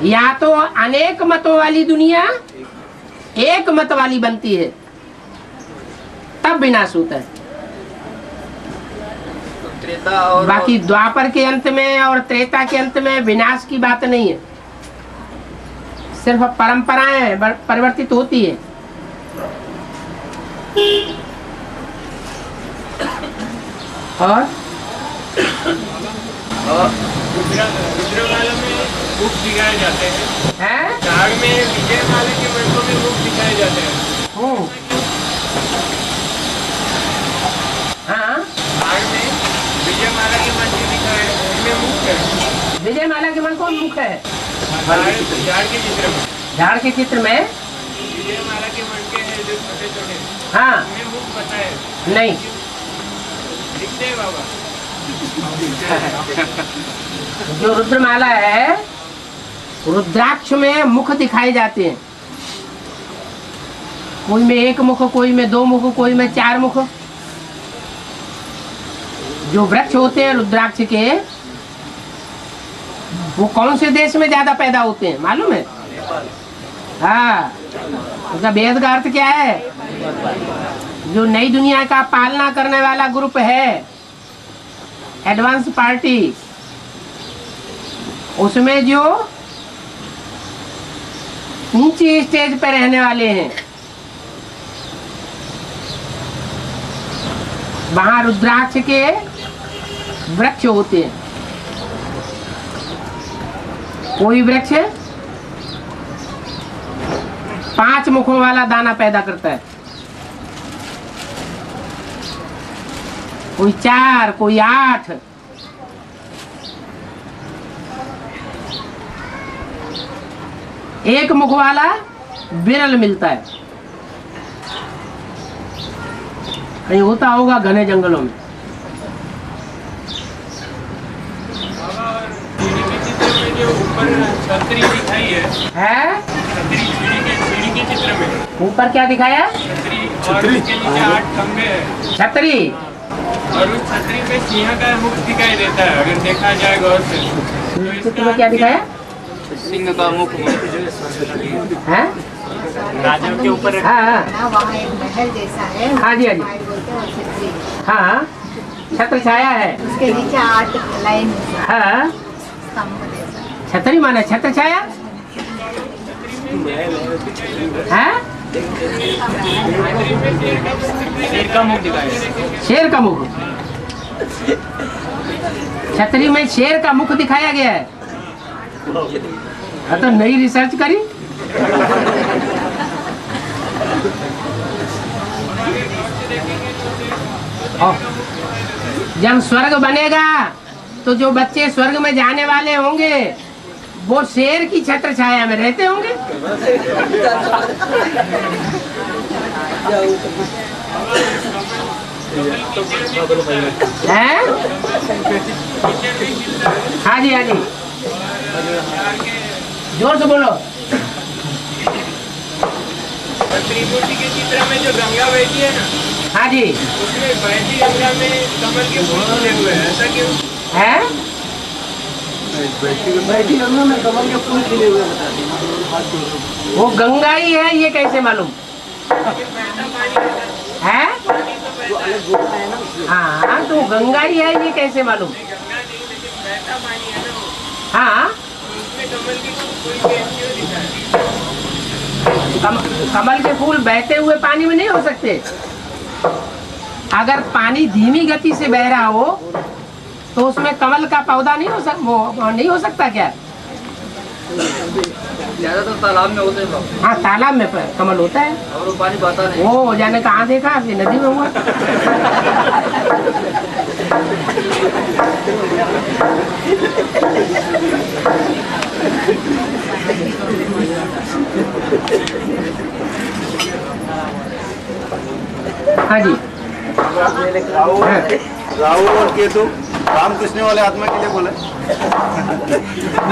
या तो अनेक मतों वाली दुनिया एक मत वाली बनती है, तब विनाश होता है। त्रेता और बाकी द्वापर के अंत में और त्रेता के अंत में विनाश की बात नहीं है, सिर्फ परंपराएं परिवर्तित होती है। और रुद्रमाला में मुख दिखाए जाते हैं, नाग में विजयमाला के मंत्रों में मुख दिखाए जाते हैं। हाँ, नाग में विजयमाला के मंत्र दिखाए, उनमें मुख है। विजयमाला के मन कौन मुख है? झाड़ के चित्र में, झाड़ के चित्र में विजयमाला के मंत्र हैं जो छोटे छोटे, हाँ, उनमें मुख बताए नहीं, दिखते हैं बाबा। जो रुद्रमाला है, रुद्राक्ष में मुख दिखाए जाते हैं। कोई में एक मुख, कोई में दो मुख, कोई में चार मुख। जो वृक्ष होते हैं रुद्राक्ष के, वो कौन से देश में ज्यादा पैदा होते हैं मालूम है? हाँ, उसका वेद का अर्थ क्या है? जो नई दुनिया का पालना करने वाला ग्रुप है, एडवांस पार्टी, उसमें जो ऊंची स्टेज पे रहने वाले हैं, वहां रुद्राक्ष के वृक्ष होते हैं। कोई वृक्ष 5 मुखों वाला दाना पैदा करता है, कोई 4, कोई 8। एक मुख वाला विरल मिलता है, कहीं होता होगा घने जंगलों में। जो ऊपर छतरी दिखाई है, सीढ़ी के चित्र में ऊपर क्या दिखाया? छतरी, और उसके नीचे 8 खंभे हैं, छतरी, और उस छतरी पे सिंह का मुख दिखाई देता है अगर देखा जाए गौर से। तो चित्र में क्या दिखाया सिंह का मुख है? राजा के ऊपर हाँ ना वहाँ एक महल जैसा है, हाँ जी, हाँ जी। महल बोलते हैं, और छतरी है। हाँ, छत्र छाया है। उसके नीचे 8 लाइन हाँ, स्तंभ जैसा। छतरी माने छत्र छाया है। शेर का मुख दिखाया, शेर का मुख, छतरी में शेर का मुख दिखाया गया है। हाँ, तो नई रिसर्च करी। जब स्वर्ग बनेगा तो जो बच्चे स्वर्ग में जाने वाले होंगे वो शेर की छत्र छाया में रहते होंगे। हैं? हाँ जी, हाँ जी, जोर से बोलो। त्रिमूर्ति के चित्र में जो गंगा बहती है ना, हाँ जी, उसमें बहती गंगा में कमल के फूल खिले हुए हैं, ऐसा क्यों? है? बैठी गंगा में कमल के फूल खिले हुए वो गंगा ही है, ये कैसे मालूम है? हाँ, तो गंगा ही है, ये कैसे मालूम? गंगा नहीं, लेकिन बहता पानी है ना वो, हाँ, तो उसमें कमल के फूल क्यों दिखाए? कमल के फूल बहते हुए पानी में नहीं हो सकते। अगर पानी धीमी गति से बह रहा हो तो उसमें कमल का पौधा नहीं हो वो नहीं हो सकता क्या? ज्यादातर तालाब में होते हैं बाबा। हाँ, तालाब में कमल होता है। और वो पानी बहता नहीं। वो जाने कहाँ देखा? अभी नदी में हुआ। हाँ जी, राहु और केतु रामकृष्ण वाले आत्मा के लिए बोले।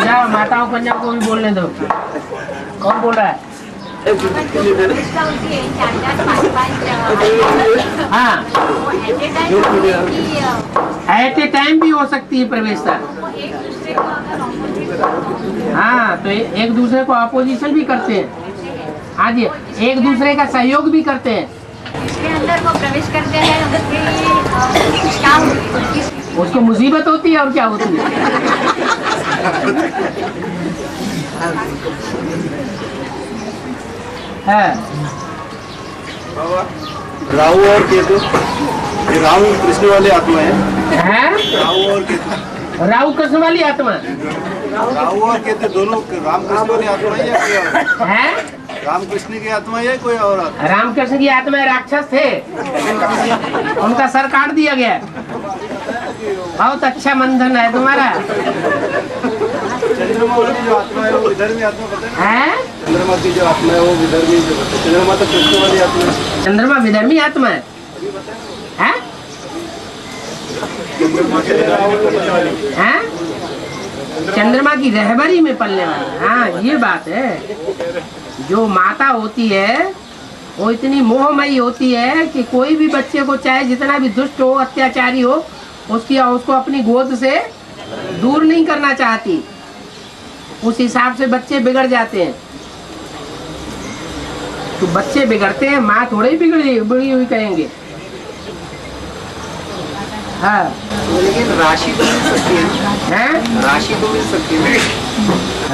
जाओ माताओं कन्याओं को भी बोलने दो। कौन बोल रहा है? हाँ, एट ए टाइम भी हो सकती है प्रवेशता। हाँ, तो एक दूसरे को अपोजिशन भी करते हैं। हाँ जी, एक दूसरे का सहयोग भी करते हैं। इसके अंदर वो प्रवेश करते हैं, उसकी क्या होती है? उसको मुसीबत होती है और क्या होती है। राहु और केतु, ये राहु कृष्ण वाले आत्मा है। राहु और केतु, राहु कृष्ण वाली आत्मा राहु और केतु दोनों रामकृष्ण वाली आत्मा है या कोई और? है? रामकृष्ण की आत्मा है कोई और आत्मा? रामकृष्ण की आत्मा राक्षस थे, उनका सर काट दिया गया। बहुत अच्छा मंथन है तुम्हारा। चंद्रमा वाली जो आत्मा है वो विधर्मी आत्मा पता है? हैं? चंद्रमा की जो आत्मा है वो विधर्मी जो पता है। चंद्रमा तो कृष्ण वाली आत्मा है। चंद्रमा विधर्मी आत्मा है? हैं? चंद्रमा के वाली हैं? चंद्रमा की रहबरी में पलने वाली। हाँ, ये बात है। जो माता होती है वो इतनी मोहमयी होती है कि कोई भी बच्चे को चाहे जितना भी दुष्ट हो, अत्याचारी हो, उसको अपनी गोद से दूर नहीं करना चाहती। उस हिसाब से बच्चे बिगड़ जाते हैं। तो बच्चे बिगड़ते हैं, माँ थोड़े ही बिगड़ी हुई कहेंगे। हाँ, लेकिन राशि तो मिल सकती है। हैं? राशि तो मिल सकती है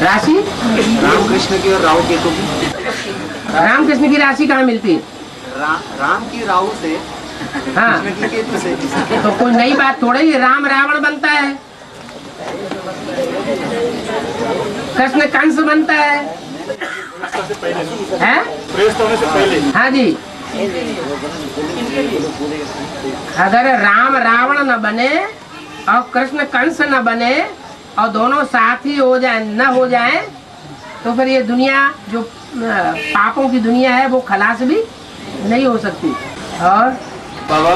राशि रामकृष्ण की और राहु केतु की। रामकृष्ण की राशि कहाँ मिलती है? राम की राहु से, हाँ, कृष्ण की केतु से। तो कोई नई बात थोड़ा ही। राम रावण बनता है, कृष्ण कंस बनता है। हैं? हाँ जी, अगर राम रावण न बने और कृष्ण कंस न बने और दोनों साथ ही हो जाए न हो जाए तो फिर ये दुनिया जो पापों की दुनिया है वो खलास भी नहीं हो सकती। और बाबा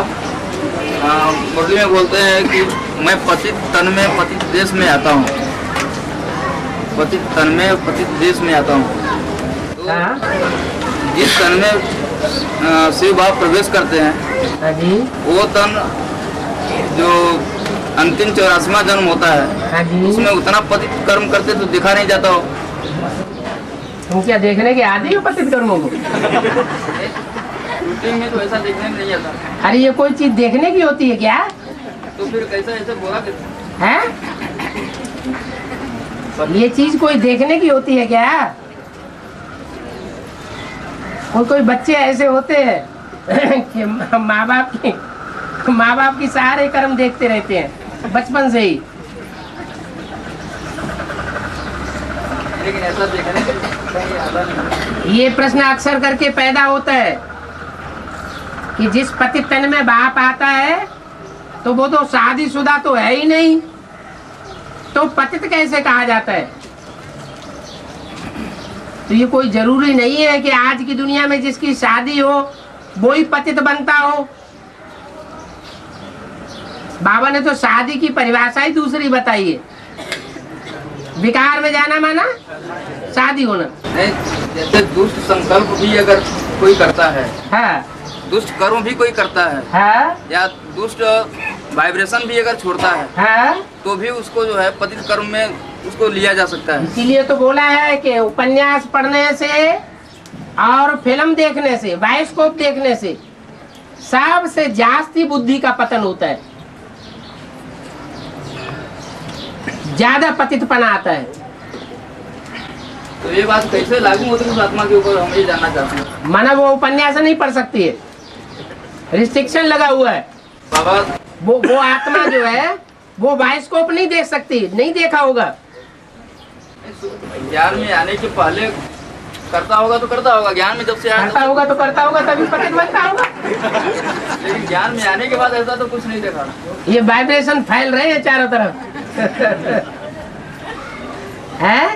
मुरली में बोलते हैं कि मैं पतित तन में पतित देश में आता हूँ। पतित तन में पतित देश में आता हूँ। तो हाँ? जिस तन में शिव बाबा प्रवेश करते हैं, हाँ जी, वो तन जो अंतिम 84वां जन्म होता है, हाँ जी, उसमें उतना पतित कर्म करते तो दिखा नहीं जाता हो। तुम क्या देखने के आदि हो पतित कर्मों को? शूटिंग में तो ऐसा देखने में नहीं आता। अरे ये कोई चीज देखने की होती है क्या? तो फिर कैसा ऐसे बोला कैसे? है? ये चीज कोई देखने की होती है क्या? कोई बच्चे ऐसे होते हैं कि माँ बाप की सारे कर्म देखते रहते हैं बचपन से ही। लेकिन ऐसा देखने में कहीं आता नहीं। ये प्रश्न अक्सर करके पैदा होता है कि जिस पतित तन में बाप आता है तो वो तो शादीशुदा तो है ही नहीं, तो पतित कैसे कहा जाता है? तो ये कोई जरूरी नहीं है कि आज की दुनिया में जिसकी शादी हो वो ही पतित बनता हो। बाबा ने तो शादी की परिभाषा ही दूसरी बताई है। विकार में जाना माना शादी होना। नहीं, जैसे दुष्ट संकल्प भी अगर कोई करता है, हाँ, दुष्ट कर्म भी कोई करता है, हाँ, या दुष्ट वाइब्रेशन भी अगर छोड़ता है, हाँ, तो भी उसको जो है पतित कर्म में उसको लिया जा सकता है। इसीलिए तो बोला है कि उपन्यास पढ़ने से और फिल्म देखने से, बायोस्कोप देखने से सबसे जास्ती बुद्धि का पतन होता है, ज्यादा पतितपना आता है। तो ये बात कैसे लागू होती है उस आत्मा के ऊपर, हम ये जानना चाहते हैं। माना वो उपन्यास नहीं पढ़ सकती है, रिस्ट्रिक्शन लगा हुआ है। बाबा वो आत्मा जो है वो बायोस्कोप नहीं देख सकती, नहीं देखा होगा। ज्ञान में आने के पहले करता होगा तो करता होगा, ज्ञान में जब से करता होगा तो करता होगा, तभी पतित बनता होगा। लेकिन ज्ञान में आने के बाद ऐसा तो कुछ नहीं देखा। ये वाइब्रेशन फैल रहे हैं चारों तरफ। है?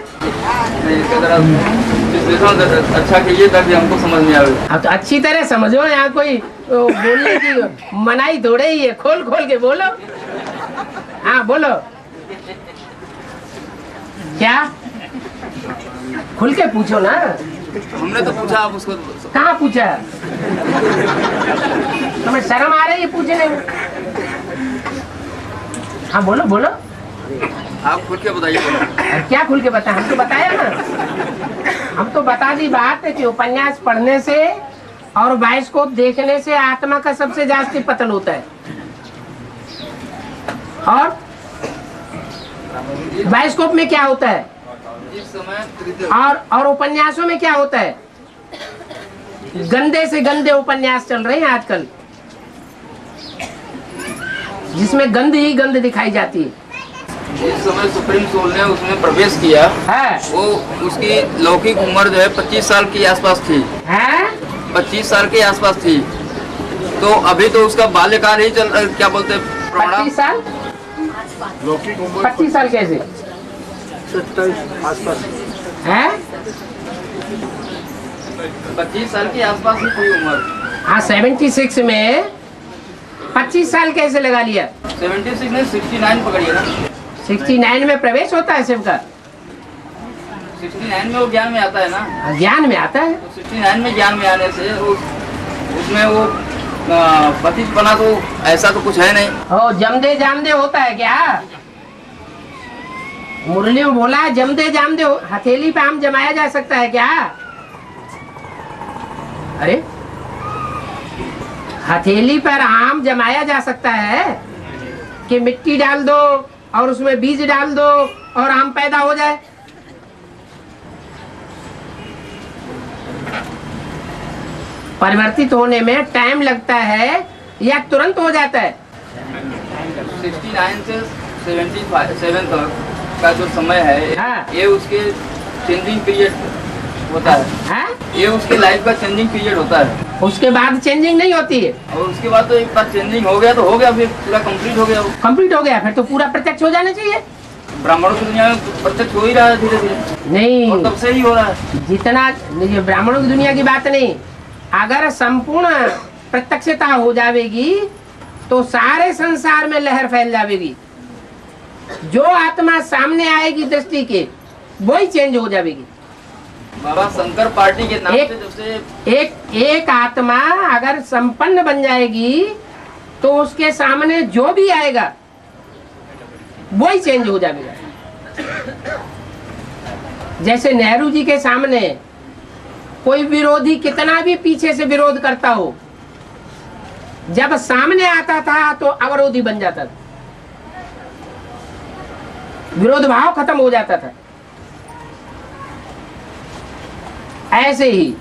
इसके तरफ अच्छा कीजिए ताकि हमको समझ में आए। अब तो अच्छी तरह समझो, यहाँ कोई बोलने की मनाही थोड़े ही है, खोल खोल के बोलो। हाँ बोलो क्या, खुल के पूछो ना। हमने तो पूछा, आप उसको कहाँ पूछा? तुम्हें शर्म आ रही है पूछने में? हाँ बोलो बोलो। आप खुल के बताइए। क्या खुल के बताया? हम तो बताया ना, हम तो बता दी बात है कि उपन्यास पढ़ने से और बाइस्कोप देखने से आत्मा का सबसे जास्ती पतन होता है। और बाइस्कोप में क्या होता है? इस समय और उपन्यासों में क्या होता है? गंदे से गंदे उपन्यास चल रहे हैं आजकल, जिसमें गंद ही गंद दिखाई जाती है। जिस समय सुप्रीम कोर्ट ने उसमें प्रवेश किया है, वो उसकी लौकिक उम्र जो है 25 साल के आसपास थी। है? 25 साल के आसपास थी। तो अभी तो उसका बाल्यकाल ही चल, क्या बोलते हैं, 25 साल? 25 साल कैसे? 27 आसपास है? 25 साल के आसपास ही कोई उम्र। हाँ 76 में 25 साल कैसे लगा लिया? 76 ने 69 पकड़िए ना। 69 में प्रवेश होता है शिव का? 69 में वो ज्ञान में आता है ना। ज्ञान में आता है। तो 69 में ज्ञान में आने से उसमें वो 25 बना, तो ऐसा तो कुछ है नहीं। ओ जमदे जामदे होता है क्या? मुरली में बोला है जमदे जामदे हथेली पे आम जमाया जा सकता है क्या? अरे हथेली पर आम जमाया जा सकता है कि मिट्टी डाल दो और उसमें बीज डाल दो और आम पैदा हो जाए? परिवर्तित होने में टाइम लगता है या तुरंत हो जाता है? 69 से 77 तक का जो समय है, हाँ। ये उसके चेंजिंग पीरियड होता है। हाँ? ये उसके लाइफ का चेंजिंग पीरियड होता है। उसके बाद चेंजिंग नहीं होती है? और उसके बाद तो एक बार चेंजिंग हो गया तो हो गया, फिर पूरा कंप्लीट हो गया। वो कंप्लीट हो गया फिर तो पूरा प्रत्यक्ष हो जाना चाहिए। ब्राह्मणों की दुनिया में प्रत्यक्ष हो ही रहा है धीरे धीरे, और नहीं, तब से ही हो रहा है। जितना ये ब्राह्मणों की दुनिया की बात नहीं, अगर संपूर्ण प्रत्यक्षता हो जाएगी तो सारे संसार में लहर फैल जाएगी। जो आत्मा सामने आएगी दृष्टि के वही चेंज हो जाएगी। बाबा शंकर पार्टी के नाम एक- से जब से एक आत्मा अगर संपन्न बन जाएगी तो उसके सामने जो भी आएगा वही चेंज हो जाएगा। जैसे नेहरू जी के सामने कोई विरोधी कितना भी पीछे से विरोध करता हो, जब सामने आता था तो अवरोधी बन जाता था, विरोध भाव खत्म हो जाता था। ऐसे ही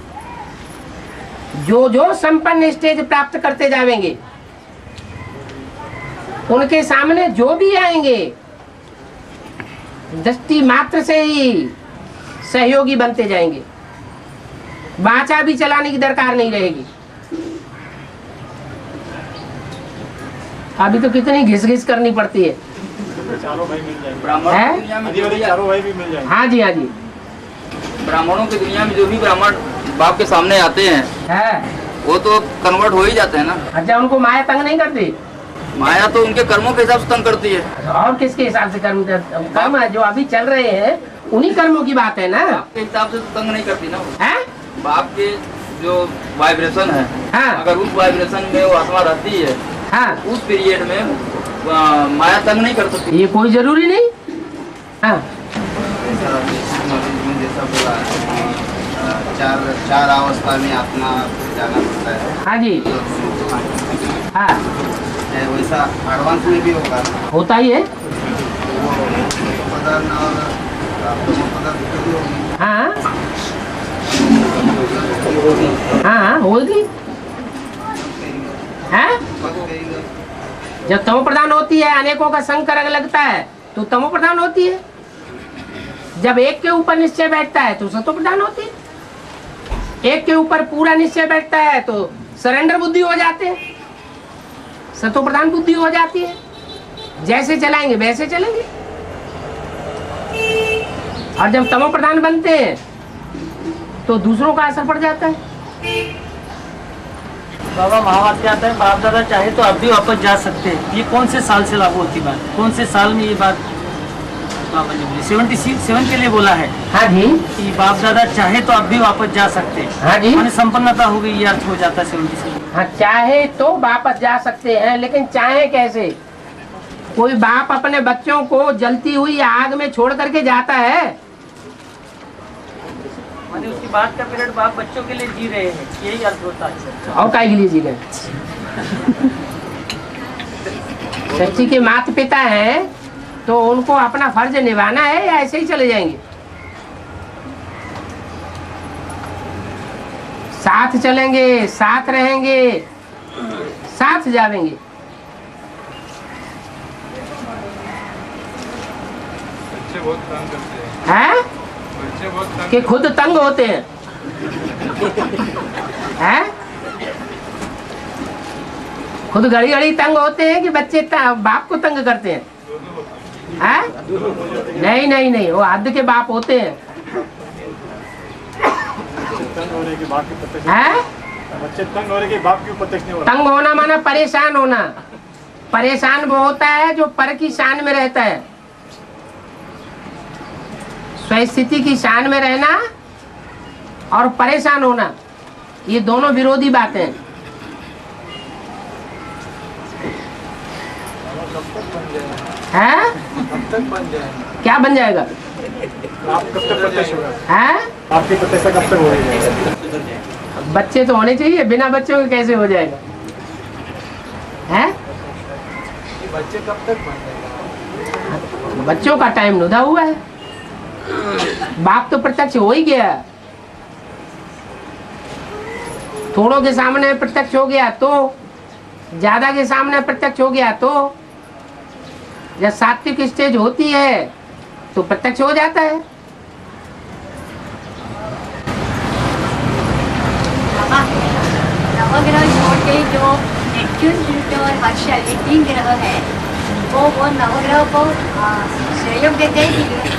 जो जो संपन्न स्टेज प्राप्त करते जाएंगे उनके सामने जो भी आएंगे दृष्टि मात्र से ही सहयोगी बनते जाएंगे, वाचा भी चलाने की दरकार नहीं रहेगी। अभी तो कितनी घिस घिस करनी पड़ती है। ब्राह्मणों है? की दुनिया में जो भी हाँ जी हाँ जी ब्राह्मणों की दुनिया में जो भी ब्राह्मण बाप के सामने आते हैं है। वो तो कन्वर्ट हो ही जाते हैं ना। अच्छा उनको माया तंग नहीं करती? माया तो उनके कर्मों के हिसाब से तंग करती है। और किसके हिसाब से कर्म जो अभी चल रहे हैं उन्हीं कर्मों की बात है ना। बाप के हिसाब से तो तंग नहीं करती ना वो। है? बाप के जो वाइब्रेशन है, हाँ। अगर उस वाइब्रेशन में वो आत्मा रहती है, हाँ उस पीरियड में माया तंग नहीं कर सकती। ये कोई जरूरी नहीं। हाँ जैसा बोला चार अवस्था में आत्मा जाना पड़ता है। हाँ जी हाँ वैसा एडवांस में भी होगा। होता ही है। वो पदार्थ और पदार्थ भी होगी। हाँ हाँ होगी। है? जब तमो प्रधान होती है अनेकों का संग करग लगता है तो तमो प्रधान होती है। जब एक के ऊपर निश्चय बैठता है तो सतो प्रधान होती है। एक के ऊपर पूरा निश्चय बैठता है तो सरेंडर बुद्धि हो जाते हैं, सतो प्रधान बुद्धि हो जाती है। जैसे चलाएंगे वैसे चलेंगे। और जब तमो प्रधान बनते हैं तो दूसरों का असर पड़ जाता है। बाबा महावाक्य आता है, बाप दादा चाहे तो अब भी वापस जा सकते हैं। ये कौन से साल से लागू होती बात? कौन से साल में ये बात बाबा जी बोले? 77 के लिए बोला है। हाँ जी, कि बाप दादा चाहे तो अब भी वापस जा सकते हैं। हाँ जी, माने संपन्नता हो गई, ये अर्थ हो जाता है 77। हाँ, चाहे तो वापस जा सकते हैं, लेकिन चाहे कैसे? कोई बाप अपने बच्चों को जलती हुई आग में छोड़ करके जाता है? माने उसके बाद का पीरियड बाप बच्चों के लिए जी रहे हैं, यही अर्थ होता है। और काय के लिए जी रहे? सच्ची के माता पिता हैं तो उनको अपना फर्ज निभाना है या ऐसे ही चले जाएंगे? साथ चलेंगे, साथ रहेंगे, साथ जाएंगे। बच्चे बहुत तंग करते हैं। हैं? बच्चे बहुत तंग कि खुद तंग होते हैं? हैं? खुद घड़ी घड़ी तंग होते हैं कि बच्चे बाप को तंग करते हैं? हैं? नहीं नहीं नहीं, वो हद के बाप होते हैं। हैं? बच्चे तंग होने के बाप क्यों प्रत्यक्ष नहीं हो रहा? तंग होना माना परेशान होना। परेशान वो होता है जो पर की शान में रहता है। स्वस्थिति की शान में रहना और परेशान होना, ये दोनों विरोधी बातें हैं। हैं? क्या बन जाएगा? आप कब तक प्रत्यक्ष होगा? हैं? आपकी प्रत्यक्षता कब तक हो जाएगा? बच्चे तो होने चाहिए, बिना बच्चों के कैसे हो जाएगा? हैं? बच्चे कब तक बन जाएगा? बच्चों का टाइम नुदा हुआ है। बाप तो प्रत्यक्ष हो ही गया, थोड़ों के सामने प्रत्यक्ष हो गया तो, ज्यादा के सामने प्रत्यक्ष हो गया तो, जब सात्विक स्टेज होती है तो प्रत्यक्ष हो जाता है। बाबा, नवग्रह छोड़ के जो नेपच्यून, प्लूटो और हर्षल, ये 3 ग्रह है, वो नवग्रह को सहयोग देते हैं कि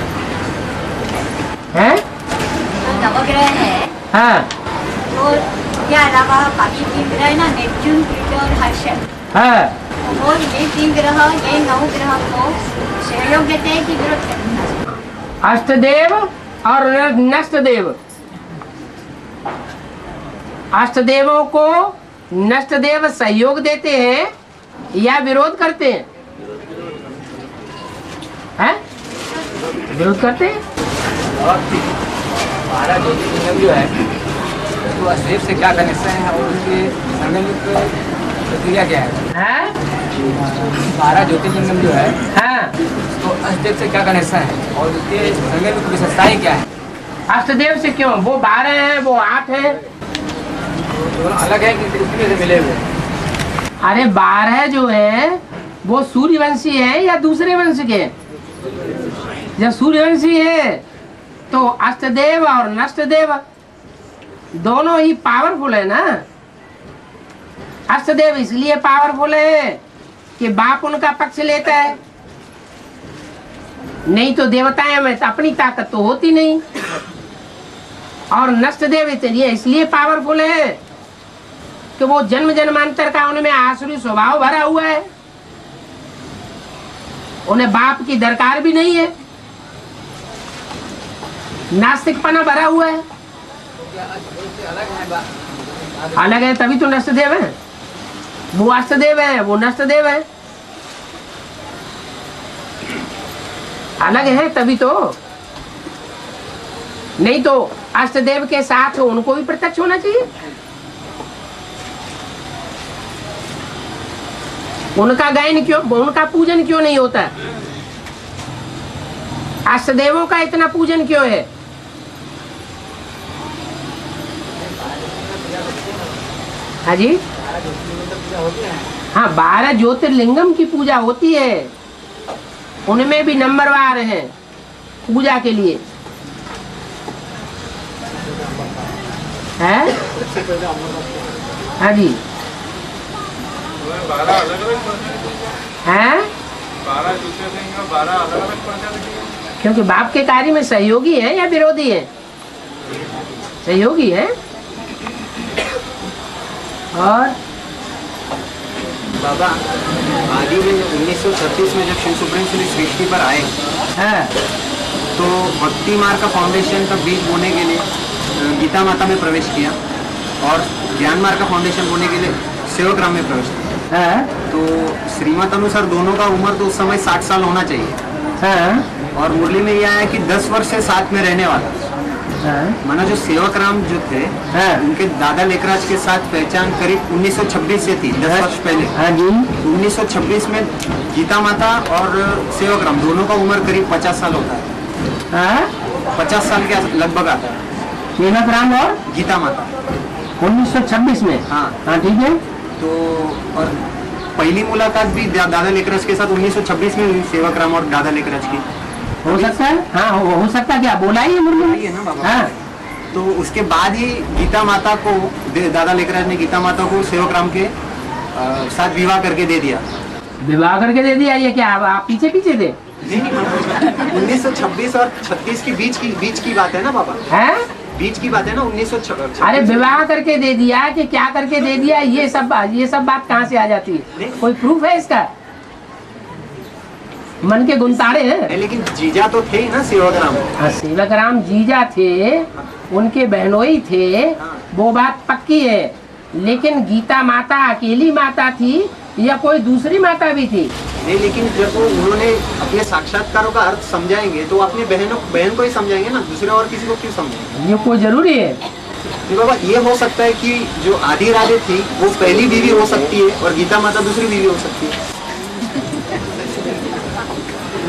हैं? जो नवग्रह है हाँ तो के अलावा बाकी 3 ग्रह है ना, नेपच्यून, प्लूटो और हर्षल, हाँ, वो ये 3 ग्रह, ये 9 ग्रह को सहयोग देते हैं कि विरोध करते हैं? अष्टदेव और नष्टदेव, अष्टदेवों को नष्टदेव सहयोग देते हैं या विरोध करते हैं? हैं? विरोध करते हैं। और 12 ज्योतिर्लिंगम जो है उसको अष्टदेव से क्या कनेक्शन है और उसके संगमित प्रक्रिया क्या है? हैं? 12 ज्योतिर्लिंगम जो है हाँ, उसको अष्टदेव से क्या कनेक्शन है और उसके संगमित विशेषताएं क्या है? अष्टदेव से क्यों? वो 12 हैं, वो 8 हैं। दोनों अलग है कि इसमें से मिले हुए? अरे 12 जो है वो सूर्यवंशी है या दूसरे वंश के? जब सूर्यवंशी है तो अष्टदेव और नष्टदेव दोनों ही पावरफुल है ना। अष्टदेव इसलिए पावरफुल है कि बाप उनका पक्ष लेता है, नहीं तो देवताएं में अपनी ताकत तो होती नहीं। और नष्टदेव इसलिए पावरफुल है कि वो जन्म जन्मांतर का उनमें आसुरी स्वभाव भरा हुआ है, उन्हें बाप की दरकार भी नहीं है, नास्तिकपना भरा हुआ है। अलग है तभी तो नष्टदेव है। वो अष्टदेव है, वो नष्टदेव है, अलग है तभी तो। नहीं तो अष्टदेव के साथ उनको भी प्रत्यक्ष होना चाहिए। उनका गायन क्यों, उनका पूजन क्यों नहीं होता? अष्टदेवों का इतना पूजन क्यों है? हाँ जी, हाँ 12 ज्योतिर्लिंगम की पूजा होती है, उनमें भी नंबरवार है पूजा के लिए है। हाँ जी, 12 अलग-अलग हैं? 12 ज्योतिर्लिंग 12 अलग-अलग प्रजाति। क्योंकि बाप के कार्य में सहयोगी है या विरोधी है? सहयोगी है। और बाबा आदि में 1936 में जब शिव सुप्रीम श्री सृष्टि पर आए हाँ तो भक्ति मार्ग का फाउंडेशन का बीज बोने के लिए गीता माता में प्रवेश किया और ज्ञान मार्ग का फाउंडेशन बोने के लिए सेवग्राम में प्रवेश किया। हाँ तो श्रीमत अनुसार दोनों का उम्र तो उस समय 60 साल होना चाहिए। हाँ और मुरली में यह है कि 10 वर्ष से साथ में रहने वाला हाँ माना जो सेवक राम जो थे हाँ। उनके दादा लेखराज के साथ पहचान करीब 1926 से थी, 10 वर्ष पहले। हाँ जी 1926 में गीता माता और सेवक राम दोनों का उम्र करीब 50 साल होता है। हाँ 50 साल के लगभग आता है सेवक राम और गीता माता 1926 में। हाँ हाँ ठीक है। तो और पहली मुलाकात भी दादा लेखराज के साथ 1926 में हुई सेवक राम और दादा लेखराज की। हो सकता है हाँ हो सकता है, क्या बोला ही है मुरली में? है ना बाबा। हाँ तो उसके बाद ही गीता माता को दादा लेखराज ने गीता माता को सेवक राम के साथ विवाह करके दे दिया। विवाह करके दे दिया? ये क्या आप पीछे पीछे थे? 1926 और 36 की बीच की बात है ना बाबा, हैं? बीच की बात है ना 1926। अरे विवाह करके दे दिया कि क्या करके दे दिया, ये सब बात कहाँ से आ जाती है? कोई प्रूफ है इसका? मन के गुनतारे हैं। लेकिन जीजा तो थे ही ना सेवक राम। हाँ सेवक राम जीजा थे, उनके बहनोई थे, वो बात पक्की है। लेकिन गीता माता अकेली माता थी या कोई दूसरी माता भी थी? नहीं, लेकिन जब उन्होंने अपने साक्षात्कारों का अर्थ समझाएंगे तो अपनी बहन को ही समझाएंगे ना, दूसरे और किसी को क्यों समझाएंगे? ये कोई जरूरी है? नहीं बाबा, ये हो सकता है कि जो आदि राधे थी वो पहली बीवी हो सकती है और गीता माता दूसरी बीवी हो सकती है।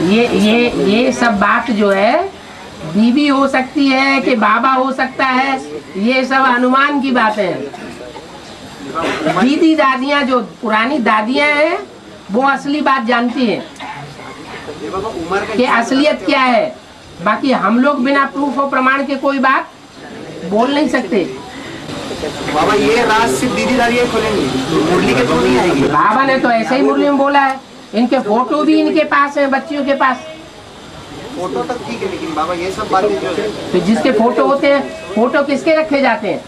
ये सब बात जो है बीवी हो सकती है कि बाबा हो सकता है, ये सब अनुमान की बातें हैं। दीदी दादियाँ जो पुरानी दादियाँ हैं वो असली बात जानती हैं कि असलियत क्या है। बाकी हम लोग बिना प्रूफ और प्रमाण के कोई बात बोल नहीं सकते। बाबा ये राज सिर्फ दीदी दादियाँ खोलेंगे, मुरली के थ्रू नहीं आएगी। बाबा ने तो ऐसे ही मुरली में बोला है। इनके फोटो भी इनके पास है, बच्चियों के पास। फोटो तक ठीक है, लेकिन बाबा ये सब बातें जो है तो जिसके फोटो होते हैं, फोटो किसके रखे जाते हैं?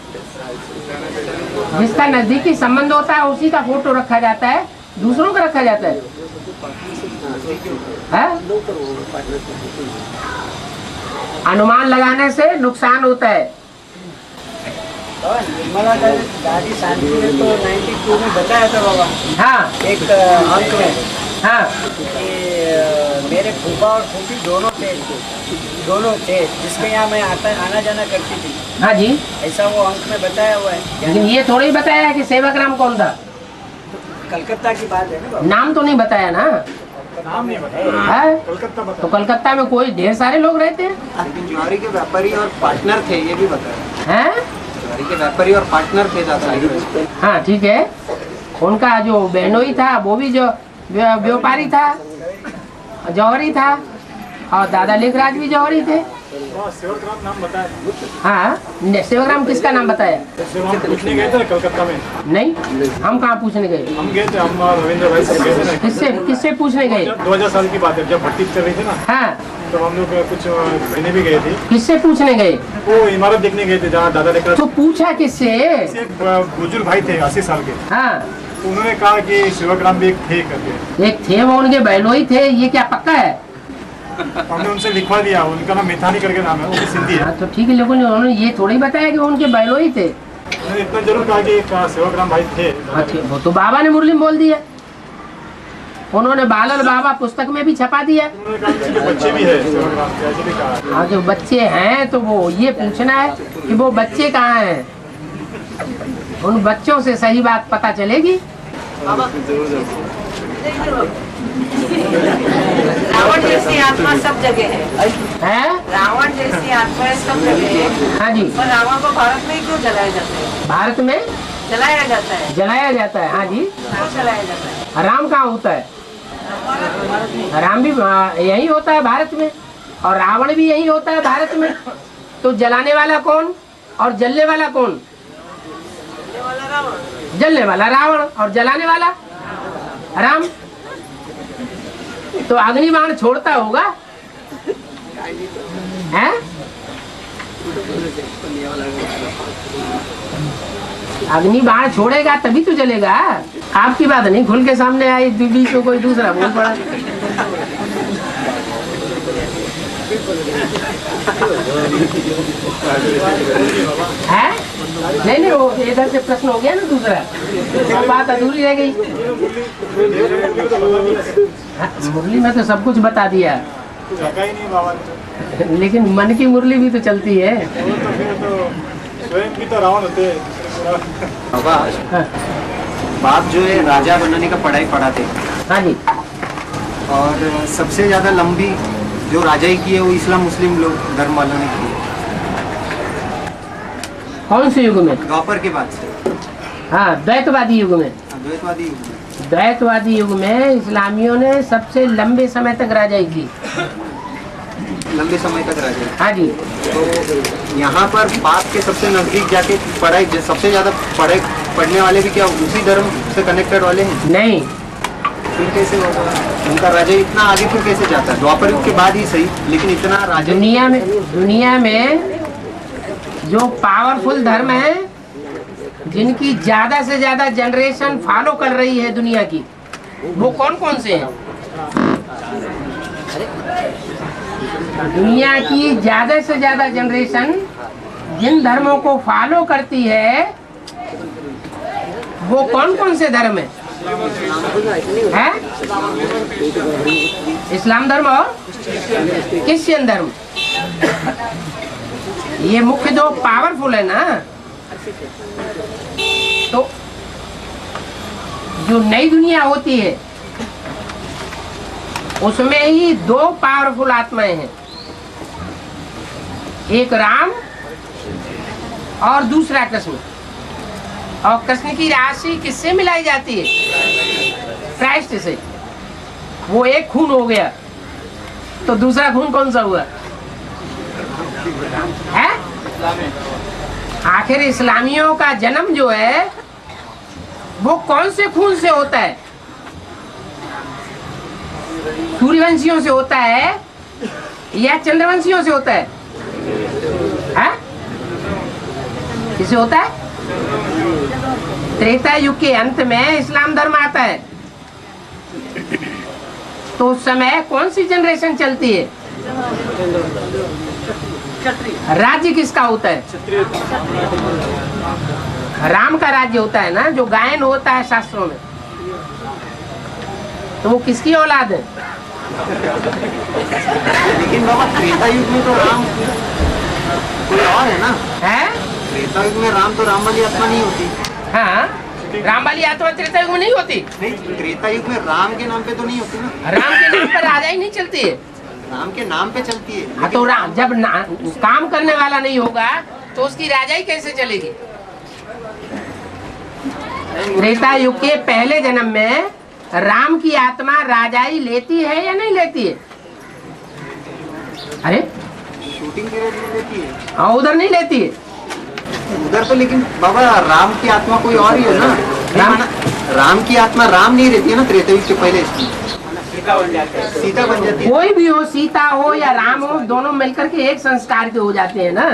जिसका नजदीकी संबंध होता है उसी का फोटो रखा जाता है, दूसरों का रखा जाता है। अनुमान लगाने से नुकसान होता है। निर्मला दादी शांति ने तो 92 में बताया था बाबा। हाँ एक अंक में हाँ कि मेरे फूफा और फूफी दोनों थे जिसके यहाँ मैं आना जाना करती थी। हाँ जी, ऐसा वो अंक में बताया हुआ है। लेकिन ये थोड़ी बताया है कि सेवक राम कौन था। कलकत्ता की बात है ना बाबा। नाम तो नहीं बताया ना। नाम नहीं बताया है? तो कलकत्ता में कोई ढेर सारे लोग रहते हैं। लेकिन ज्वारी के व्यापारी और पार्टनर थे, ये भी बताया। हैं? ज्वारी के व्यापारी और पार्टनर थे दादा। हाँ ठीक है। उनका जो बहनोई था वो भी जो व्यापारी था, जौहरी था, और दादा लेखराज भी जौहरी थे। सेवक नाम बताया। हाँ सेवक राम किसका नाम बताया? हम पूछने गए थे ना कलकत्ता में। नहीं, हम कहाँ पूछने गए? हम गए थे, हम रविंद्र भाई सब गए थे ना। किससे पूछने गए? 2000 साल की बात है, जब भट्टी चल रही थी ना। हाँ तो हम लोग कुछ महीने भी गए थे। किससे पूछने गए? वो इमारत देखने गए थे जहाँ दादा लेकर। तो पूछा किससे? एक बुजुर्ग भाई थे 80 साल के। हाँ तो उन्होंने कहा कि सेवक राम भी एक थे करके। एक थे, वो उनके बहनोई थे, ये क्या पक्का है? हमने उनसे लिखवा दिया, उनका नाम मिथानी करके नाम है, वो भी सिंधी है। हाँ तो ठीक है, लेकिन उन्होंने ये थोड़ी बताया कि वो उनके बहनोई थे। उन्होंने इतना जरूर कहा कि सेवक राम भाई थे। हाँ ठीक, वो तो बाबा ने मुरली में बोल दिया। उन्होंने बालल बाबा पुस्तक में भी छपा दिया। उन्होंने कहा कि उनके बच्चे भी है सेवक राम के, ऐसे भी कहा। हाँ जो बच्चे हैं तो वो ये पूछना है कि वो बच्चे कहाँ हैं। उन बच्चों से सही बात पता चलेगी। रावण जैसी आत्मा सब जगह है। रावण जैसी आत्मा सब जगह है। हाँ जी, पर रावण को भारत में क्यों जलाया जाता है? भारत में जलाया जाता है। जलाया जाता है। हाँ जी, क्यों जलाया जाता है? राम कहाँ होता है? राम भी यही होता है भारत में, और रावण भी यही होता है भारत में। तो जलाने वाला कौन और जलने वाला कौन? जलने वाला रावण और जलाने वाला राम। तो अग्निबाण छोड़ता होगा है? अग्नि बाण छोड़ेगा तभी तो जलेगा। आपकी बात नहीं खुल के सामने आई, बीच में कोई दूसरा बोल पड़ा। है नहीं वो इधर से प्रश्न हो गया ना दूसरा, तो बात अधूरी रह गई। मुरली में तो सब कुछ बता दिया, लेकिन मन की मुरली भी तो चलती है। स्वयं भी तो रावण होते हैं। बाबा, बाप जो है राजा बनने का पढ़ाई पढ़ाते। हाँ जी। और सबसे ज्यादा लंबी जो राजाई की है वो इस्लाम मुस्लिम लोग धर्म वालों ने की है। कौन से युग में? द्वापर के बाद से। हाँ, द्वैतवादी युग में। द्वैतवादी युग में। द्वैतवादी युग में इस्लामियों ने सबसे लंबे समय तक राजाई की। लंबे समय तक राजाई। हाँ जी। तो यहाँ पर बाप के सबसे नजदीक जाके पढ़ाई, सबसे ज्यादा पढ़ने वाले भी क्या उसी धर्म से कनेक्टेड वाले हैं? नहीं। फिर कैसे होगा? उनका राजा इतना आगे फिर कैसे जाता है? द्वापर युग के बाद ही सही, लेकिन इतना राजा दुनिया में जो पावरफुल धर्म है, जिनकी ज्यादा से ज्यादा जनरेशन फॉलो कर रही है दुनिया की, वो कौन कौन से हैं? दुनिया की ज्यादा से ज्यादा जनरेशन जिन धर्मों को फॉलो करती है, वो कौन कौन से धर्म है? इस्लाम धर्म और क्रिश्चियन धर्म। ये मुख्य दो पावरफुल है ना। तो जो नई दुनिया होती है उसमें ही दो पावरफुल आत्माएं हैं, एक राम और दूसरा कृष्ण। और कृष्ण की राशि किससे मिलाई जाती है? क्राइस्ट से। वो एक खून हो गया, तो दूसरा खून कौन सा हुआ है? आखिर इस्लामियों का जन्म जो है वो कौन से खून से होता है? सूर्यवंशियों से होता है या चंद्रवंशियों से होता है? किससे होता है? त्रेता युग के अंत में इस्लाम धर्म आता है, तो उस समय कौन सी जनरेशन चलती है? राज्य किसका होता है? राम का राज्य होता है ना, जो गायन होता है शास्त्रों में। तो वो किसकी औलाद है? लेकिन बाबा त्रेता युग में तो राम कोई और है ना? है? त्रेता युग में राम तो राम वाली आत्मा नहीं होती। हाँ, राम वाली आत्मा त्रेता युग में नहीं होती। नहीं, त्रेता युग में राम के नाम पे तो नहीं होती ना। राम के नाम पर राजा ही नहीं चलती है। राम के नाम पे चलती है। हाँ, तो राम जब काम करने वाला नहीं होगा तो उसकी राजाई कैसे चलेगी? त्रेता युग के पहले जन्म में राम की आत्मा राजाई लेती है या नहीं लेती है? अरे शूटिंग पीरियड में लेती है। हाँ, उधर नहीं लेती है। उधर तो लेकिन बाबा राम की आत्मा कोई और ही है ना। राम की आत्मा राम नहीं रहती है ना त्रेता युग के पहले, सीता बन जाती है। कोई भी हो, सीता हो या राम हो, दोनों मिलकर के एक संस्कार के हो जाते हैं ना।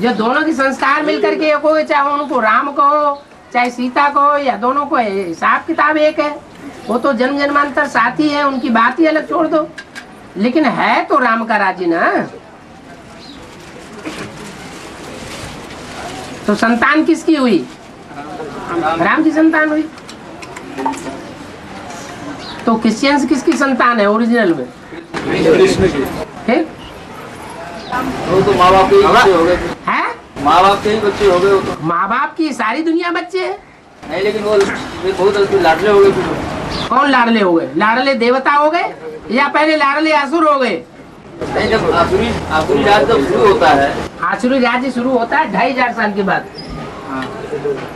जो दोनों के संस्कार मिलकर के एक हो, चाहे उनको राम कहो चाहे सीता को, या दोनों को हिसाब किताब एक है। वो तो जन्म जन्मांतर साथी है, उनकी बात ही अलग छोड़ दो, लेकिन है तो राम का राज्य ना। तो संतान किसकी हुई? राम की संतान हुई। तो क्रिश्चियंस किसकी संतान है ओरिजिनल में? कृष्ण की। वो तो माँ बाप के ही बच्चे हो गए। है? माँ बाप के ही बच्चे हो गए वो तो। माँ बाप की सारी दुनिया बच्चे है। नहीं, लेकिन वो बहुत लाडले हो गए फिर। कौन लाडले हो गए? लाडले देवता हो गए या पहले लाडले असुर हो गए? नहीं, जब आसुरी राज जब शुरू होता है, आसुरी राज्य शुरू होता है 2500 साल के बाद।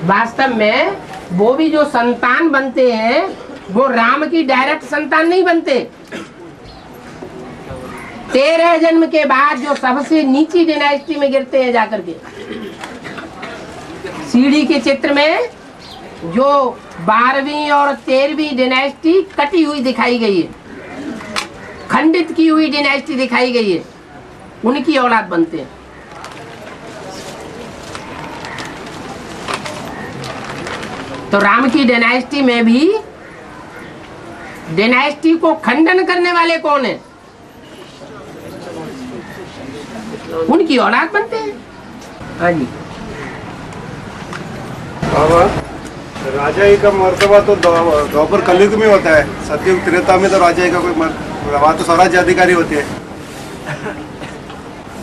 वास्तव में वो भी जो संतान बनते हैं वो राम की डायरेक्ट संतान नहीं बनते। 13 जन्म के बाद जो सबसे नीची डायनेस्टी में गिरते हैं जाकर के। सीढ़ी के चित्र में जो 12वीं और 13वीं डायनेस्टी कटी हुई दिखाई गई है, खंडित की हुई डायनेस्टी दिखाई गई है, उनकी औलाद बनते हैं। तो राम की डायनेस्टी में भी डायनेस्टी को खंडन करने वाले कौन है? उनकी औलाद बनते हैं। हाँ जी। बाबा, राजाई का मर्तबा तो द्वापर कलयुग में होता है, सतयुग त्रेता में तो राजाई का कोई वहाँ तो स्वराज्य अधिकारी होते हैं।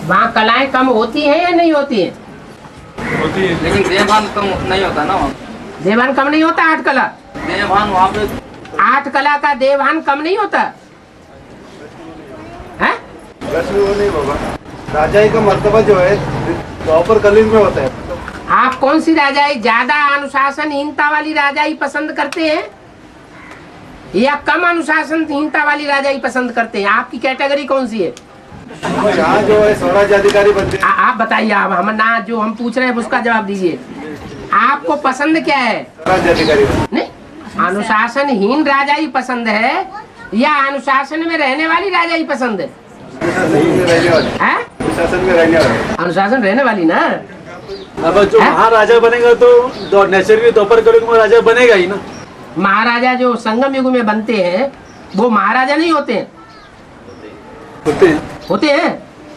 वहाँ कलाएं कम होती हैं या नहीं होती हैं? होती है, लेकिन देवभान कम नहीं होता ना वहाँ। देवभान कम नहीं होता? 8 कला देवभान वहाँ पे 8 कला का देवभान कम नहीं होता है? वैसे वो नहीं बाबा, राजाई का मर्तबा जो है द्वापर कलयुग में होता है। आप कौन सी राजाई, ज्यादा अनुशासनहीनता वाली राजाई पसंद करते हैं या कम अनुशासनहीनता वाली राजाई पसंद करते हैं? आपकी कैटेगरी कौन सी है? यहाँ जो है स्वराज्य अधिकारी बनते हैं। आप बताइए, आप हम ना जो हम पूछ रहे हैं उसका जवाब दीजिए। आपको पसंद क्या है? स्वराज्य अधिकारी नहीं, अनुशासनहीन राजाई पसंद है या अनुशासन में रहने वाली राजाई पसंद है? अनुशासन में रहने वाले। अनुशासन रहने वाली ना। अब जो महाराजा बनेगा तो नेचुरली द्वापर कलयुग में राजा बनेगा ही ना। महाराजा जो संगम युग में बनते हैं वो महाराजा नहीं होते हैं? होते हैं।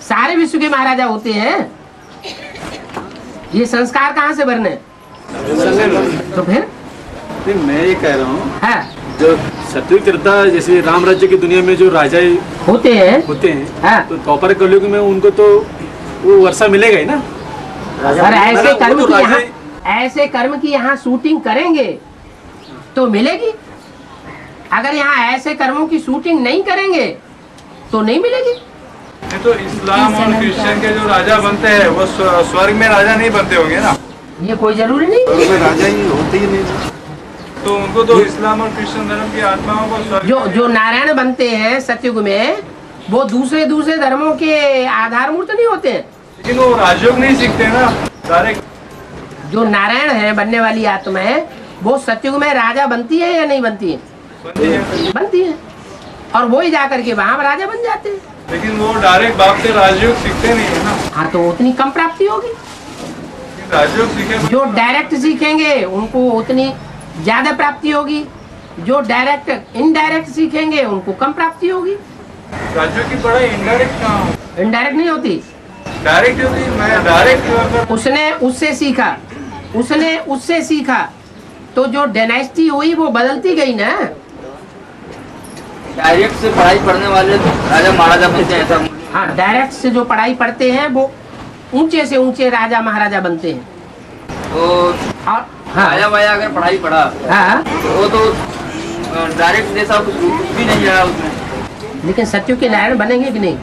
सारे विश्व के महाराजा होते हैं। ये संस्कार कहाँ से बरने? तो फिर नहीं, मैं ये कह रहा हूँ है जो सतयुग त्रेता जैसे राम राज्य की दुनिया में जो राजा होते हैं तो द्वापर कलयुग में उनको तो वो वर्षा मिलेगा ही ना। और ऐसे कर्म की यहाँ शूटिंग करेंगे तो मिलेगी। अगर यहाँ ऐसे कर्मों की शूटिंग नहीं करेंगे तो नहीं मिलेगी। तो इस्लाम और क्रिश्चियन के जो राजा बनते हैं वो स्वर्ग में राजा नहीं बनते होंगे ना? ये कोई जरूरी नहीं, राजा ही होते ही नहीं। तो उनको तो इस्लाम और क्रिश्चियन धर्म की आत्माओं को स्वर्ग जो नारायण बनते हैं सतयुग में वो दूसरे धर्मों के आधार मूर्त नहीं होते हैं। लेकिन वो राजयोग नहीं सीखते ना सारे। जो नारायण है बनने वाली आत्माएं वो सतयुग में राजा बनती है या नहीं बनती है? बनती है। और वो ही जाकर के वहाँ राजा बन जाते हैं। लेकिन वो डायरेक्ट बाप से राजयोग सीखते नहीं है ना। हाँ, तो उतनी कम प्राप्ति होगी। राजयोग सीखे जो डायरेक्ट सीखेंगे उनको उतनी ज्यादा प्राप्ति होगी, जो डायरेक्ट इनडायरेक्ट सीखेंगे उनको कम प्राप्ति होगी। राजयोग की पढ़ाई इनडायरेक्ट कहाँ हो? इनडायरेक्ट नहीं होती, डायरेक्ट होती। मैं डायरेक्ट उसने उससे सीखा तो जो डायनेस्टी हुई वो बदलती गई ना। डायरेक्ट से पढ़ाई पढ़ने वाले राजा महाराजा बनते हैं ऐसा। हाँ, डायरेक्ट से जो पढ़ाई पढ़ते हैं वो ऊंचे से ऊंचे राजा महाराजा बनते हैं। तो और राजा वाया अगर पढ़ाई पढ़ा तो वो तो डायरेक्ट जैसा कुछ भी नहीं रहा उसमें। लेकिन सत्यु के नारायण बनेंगे कि नहीं?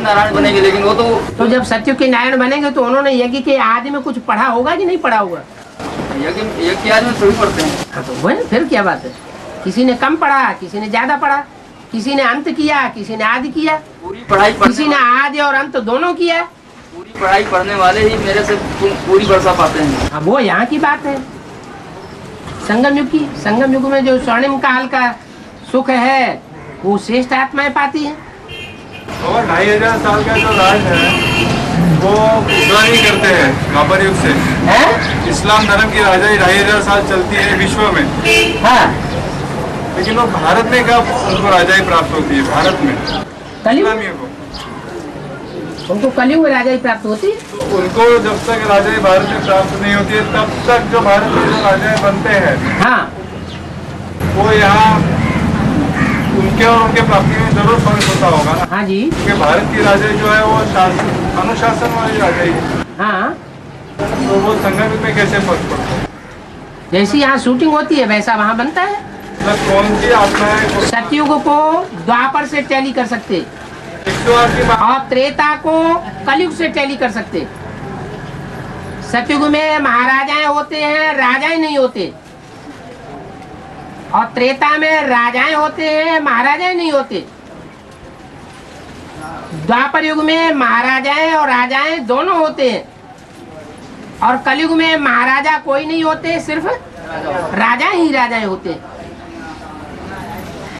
नारायण बनेंगे, लेकिन वो तो जब सत्यु के नारायण बनेंगे तो उन्होंने यज्ञ के आदि में कुछ पढ़ा होगा कि नहीं पढ़ा होगा? यज्ञ के आदि में सभी पढ़ते हैं। हाँ, तो वही फिर क्या बात है? किसी ने कम पढ़ा, किसी ने ज्यादा पढ़ा, किसी ने अंत किया, किसी ने आदि किया, पूरी पढ़ाई किसी ने आदि और अंत दोनों किया। पूरी पढ़ाई पढ़ने वाले ही मेरे से पूरी वर्षा पाते हैं। हाँ, वो यहाँ की बात है। संगम युग की, संगम युग में जो स्वर्णिम काल का सुख है वो श्रेष्ठ आत्माएं पाती है। और 2500 साल का जो राज है वो इस्लाम ही करते हैं द्वापर युग से। इस्लाम धर्म की राजाई 2500 साल चलती है विश्व में। हाँ, लेकिन वो भारत में कब उनको राजाई प्राप्त होती है? भारत में कलयुग को उनको कलयुग में राजाई प्राप्त होती है। तो उनको जब तक राजाई भारत में प्राप्त नहीं होती है तब तक जो भारत में जो राजाएं बनते हैं हाँ, वो यहाँ उनके और उनके प्राप्ति में जरूर फर्क होता होगा ना। हाँ जी, क्योंकि भारत की राजाई जो है वो अनुशासन वाली राजाई है। हाँ, तो वो संगम में कैसे फर्क पड़ता है? जैसी यहाँ शूटिंग होती है वैसा वहाँ बनता है। कौन सी आत्माएं सतयुग को द्वापर से टैली कर सकते और त्रेता को कलयुग से टैली कर सकते। सतयुग में महाराजाएं होते हैं, राजाएं नहीं होते। और त्रेता में राजाएं होते हैं, महाराजाएं नहीं होते। द्वापर युग में महाराजाएं और राजाएं दोनों होते हैं। और कलयुग में महाराजा कोई नहीं होते, सिर्फ राजा ही राजाएं होते हैं।